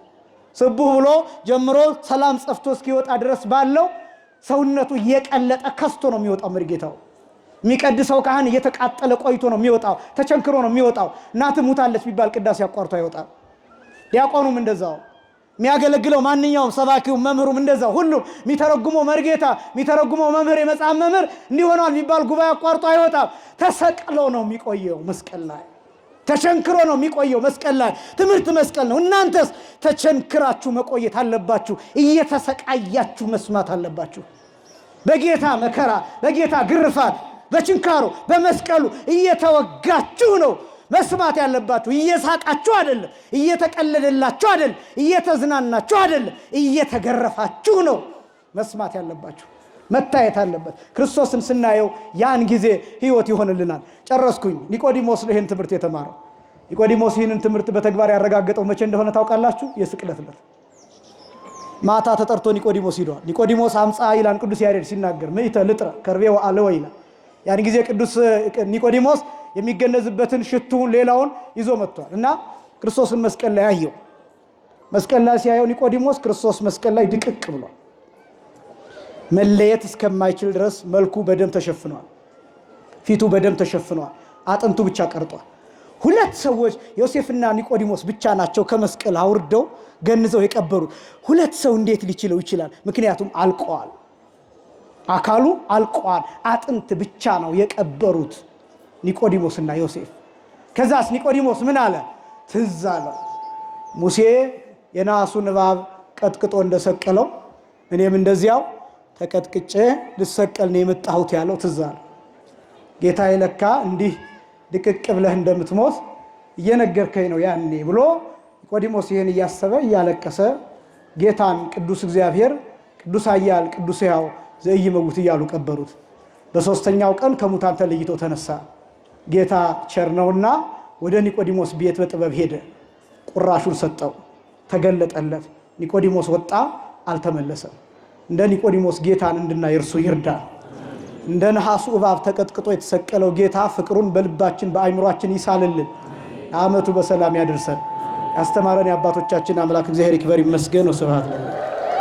ስቡህ ብሎ ጀምሮ ሰላም ጸፍቶ እስኪወጣ ድረስ ባለው ሰውነቱ እየቀለጠ ከስቶ ነው የሚወጣው መርጌታው። የሚቀድሰው ካህን እየተቃጠለ ቆይቶ ነው የሚወጣው፣ ተቸንክሮ ነው የሚወጣው። እናት ሙታለች ቢባል ቅዳሴ አቋርጦ አይወጣም። ዲያቆኑም እንደዛው፣ የሚያገለግለው ማንኛውም ሰባኪው መምህሩም እንደዛው፣ ሁሉም የሚተረጉመው መርጌታ የሚተረጉመው መምህር የመጽሐፍ መምህር እንዲሆነዋል የሚባል ጉባኤ አቋርጦ አይወጣም። ተሰቅሎ ነው የሚቆየው መስቀል ላይ፣ ተቸንክሮ ነው የሚቆየው መስቀል ላይ። ትምህርት መስቀል ነው። እናንተስ ተቸንክራችሁ መቆየት አለባችሁ። እየተሰቃያችሁ መስማት አለባችሁ። በጌታ መከራ፣ በጌታ ግርፋት፣ በችንካሩ በመስቀሉ እየተወጋችሁ ነው መስማት ያለባችሁ። እየሳቃችሁ አይደለም፣ እየተቀለደላችሁ አይደለም፣ እየተዝናናችሁ አይደለም፣ እየተገረፋችሁ ነው መስማት ያለባችሁ። መታየት አለበት። ክርስቶስን ስናየው ያን ጊዜ ህይወት ይሆንልናል። ጨረስኩኝ። ኒቆዲሞስ ነው ይህን ትምህርት የተማረው። ኒቆዲሞስ ይህንን ትምህርት በተግባር ያረጋገጠው መቼ እንደሆነ ታውቃላችሁ? የስቅለት ዕለት ማታ ተጠርቶ ኒቆዲሞስ ሂዷል። ኒቆዲሞስ አምፃ ይላል ቅዱስ ያሬድ ሲናገር፣ ምእተ ልጥረ ከርቤ ወአለወ ይላል። ያን ጊዜ ቅዱስ ኒቆዲሞስ የሚገነዝበትን ሽቱን ሌላውን ይዞ መጥቷል እና ክርስቶስን መስቀል ላይ አየው። መስቀል ላይ ሲያየው ኒቆዲሞስ ክርስቶስ መስቀል ላይ ድቅቅ ብሏል። መለየት እስከማይችል ድረስ መልኩ በደም ተሸፍኗል፣ ፊቱ በደም ተሸፍኗል፣ አጥንቱ ብቻ ቀርጧል። ሁለት ሰዎች ዮሴፍና ኒቆዲሞስ ብቻ ናቸው ከመስቀል አውርደው ገንዘው የቀበሩት። ሁለት ሰው እንዴት ሊችለው ይችላል? ምክንያቱም አልቀዋል፣ አካሉ አልቀዋል። አጥንት ብቻ ነው የቀበሩት ኒቆዲሞስና ዮሴፍ። ከዛስ ኒቆዲሞስ ምን አለ? ትዝ አለው ሙሴ የናሱን እባብ ቀጥቅጦ እንደሰቀለው እኔም እንደዚያው ተቀጥቅጬ ልሰቀል ነው የመጣሁት ያለው ትዝ አለው። ጌታዬ ለካ እንዲህ ድቅቅ ብለህ እንደምትሞት እየነገርከኝ ነው ያኔ ብሎ ኒቆዲሞስ ይህን እያሰበ እያለቀሰ ጌታን ቅዱስ እግዚአብሔር ቅዱስ ኃያል ቅዱስ ሕያው ዘኢይመውት እያሉ ቀበሩት። በሦስተኛው ቀን ከሙታን ተለይቶ ተነሳ። ጌታ ቸር ነውና ወደ ኒቆዲሞስ ቤት በጥበብ ሄደ። ቁራሹን ሰጠው፣ ተገለጠለት። ኒቆዲሞስ ወጣ፣ አልተመለሰም። እንደ ኒቆዲሞስ ጌታን እንድናይ እርሱ ይርዳል። እንደ ነሐሱ እባብ ተቀጥቅጦ የተሰቀለው ጌታ ፍቅሩን በልባችን በአይምሯችን ይሳልልን። ዓመቱ በሰላም ያድርሰን። ያስተማረን የአባቶቻችን አምላክ እግዚአብሔር ይክበር ይመስገን። ወስብሐት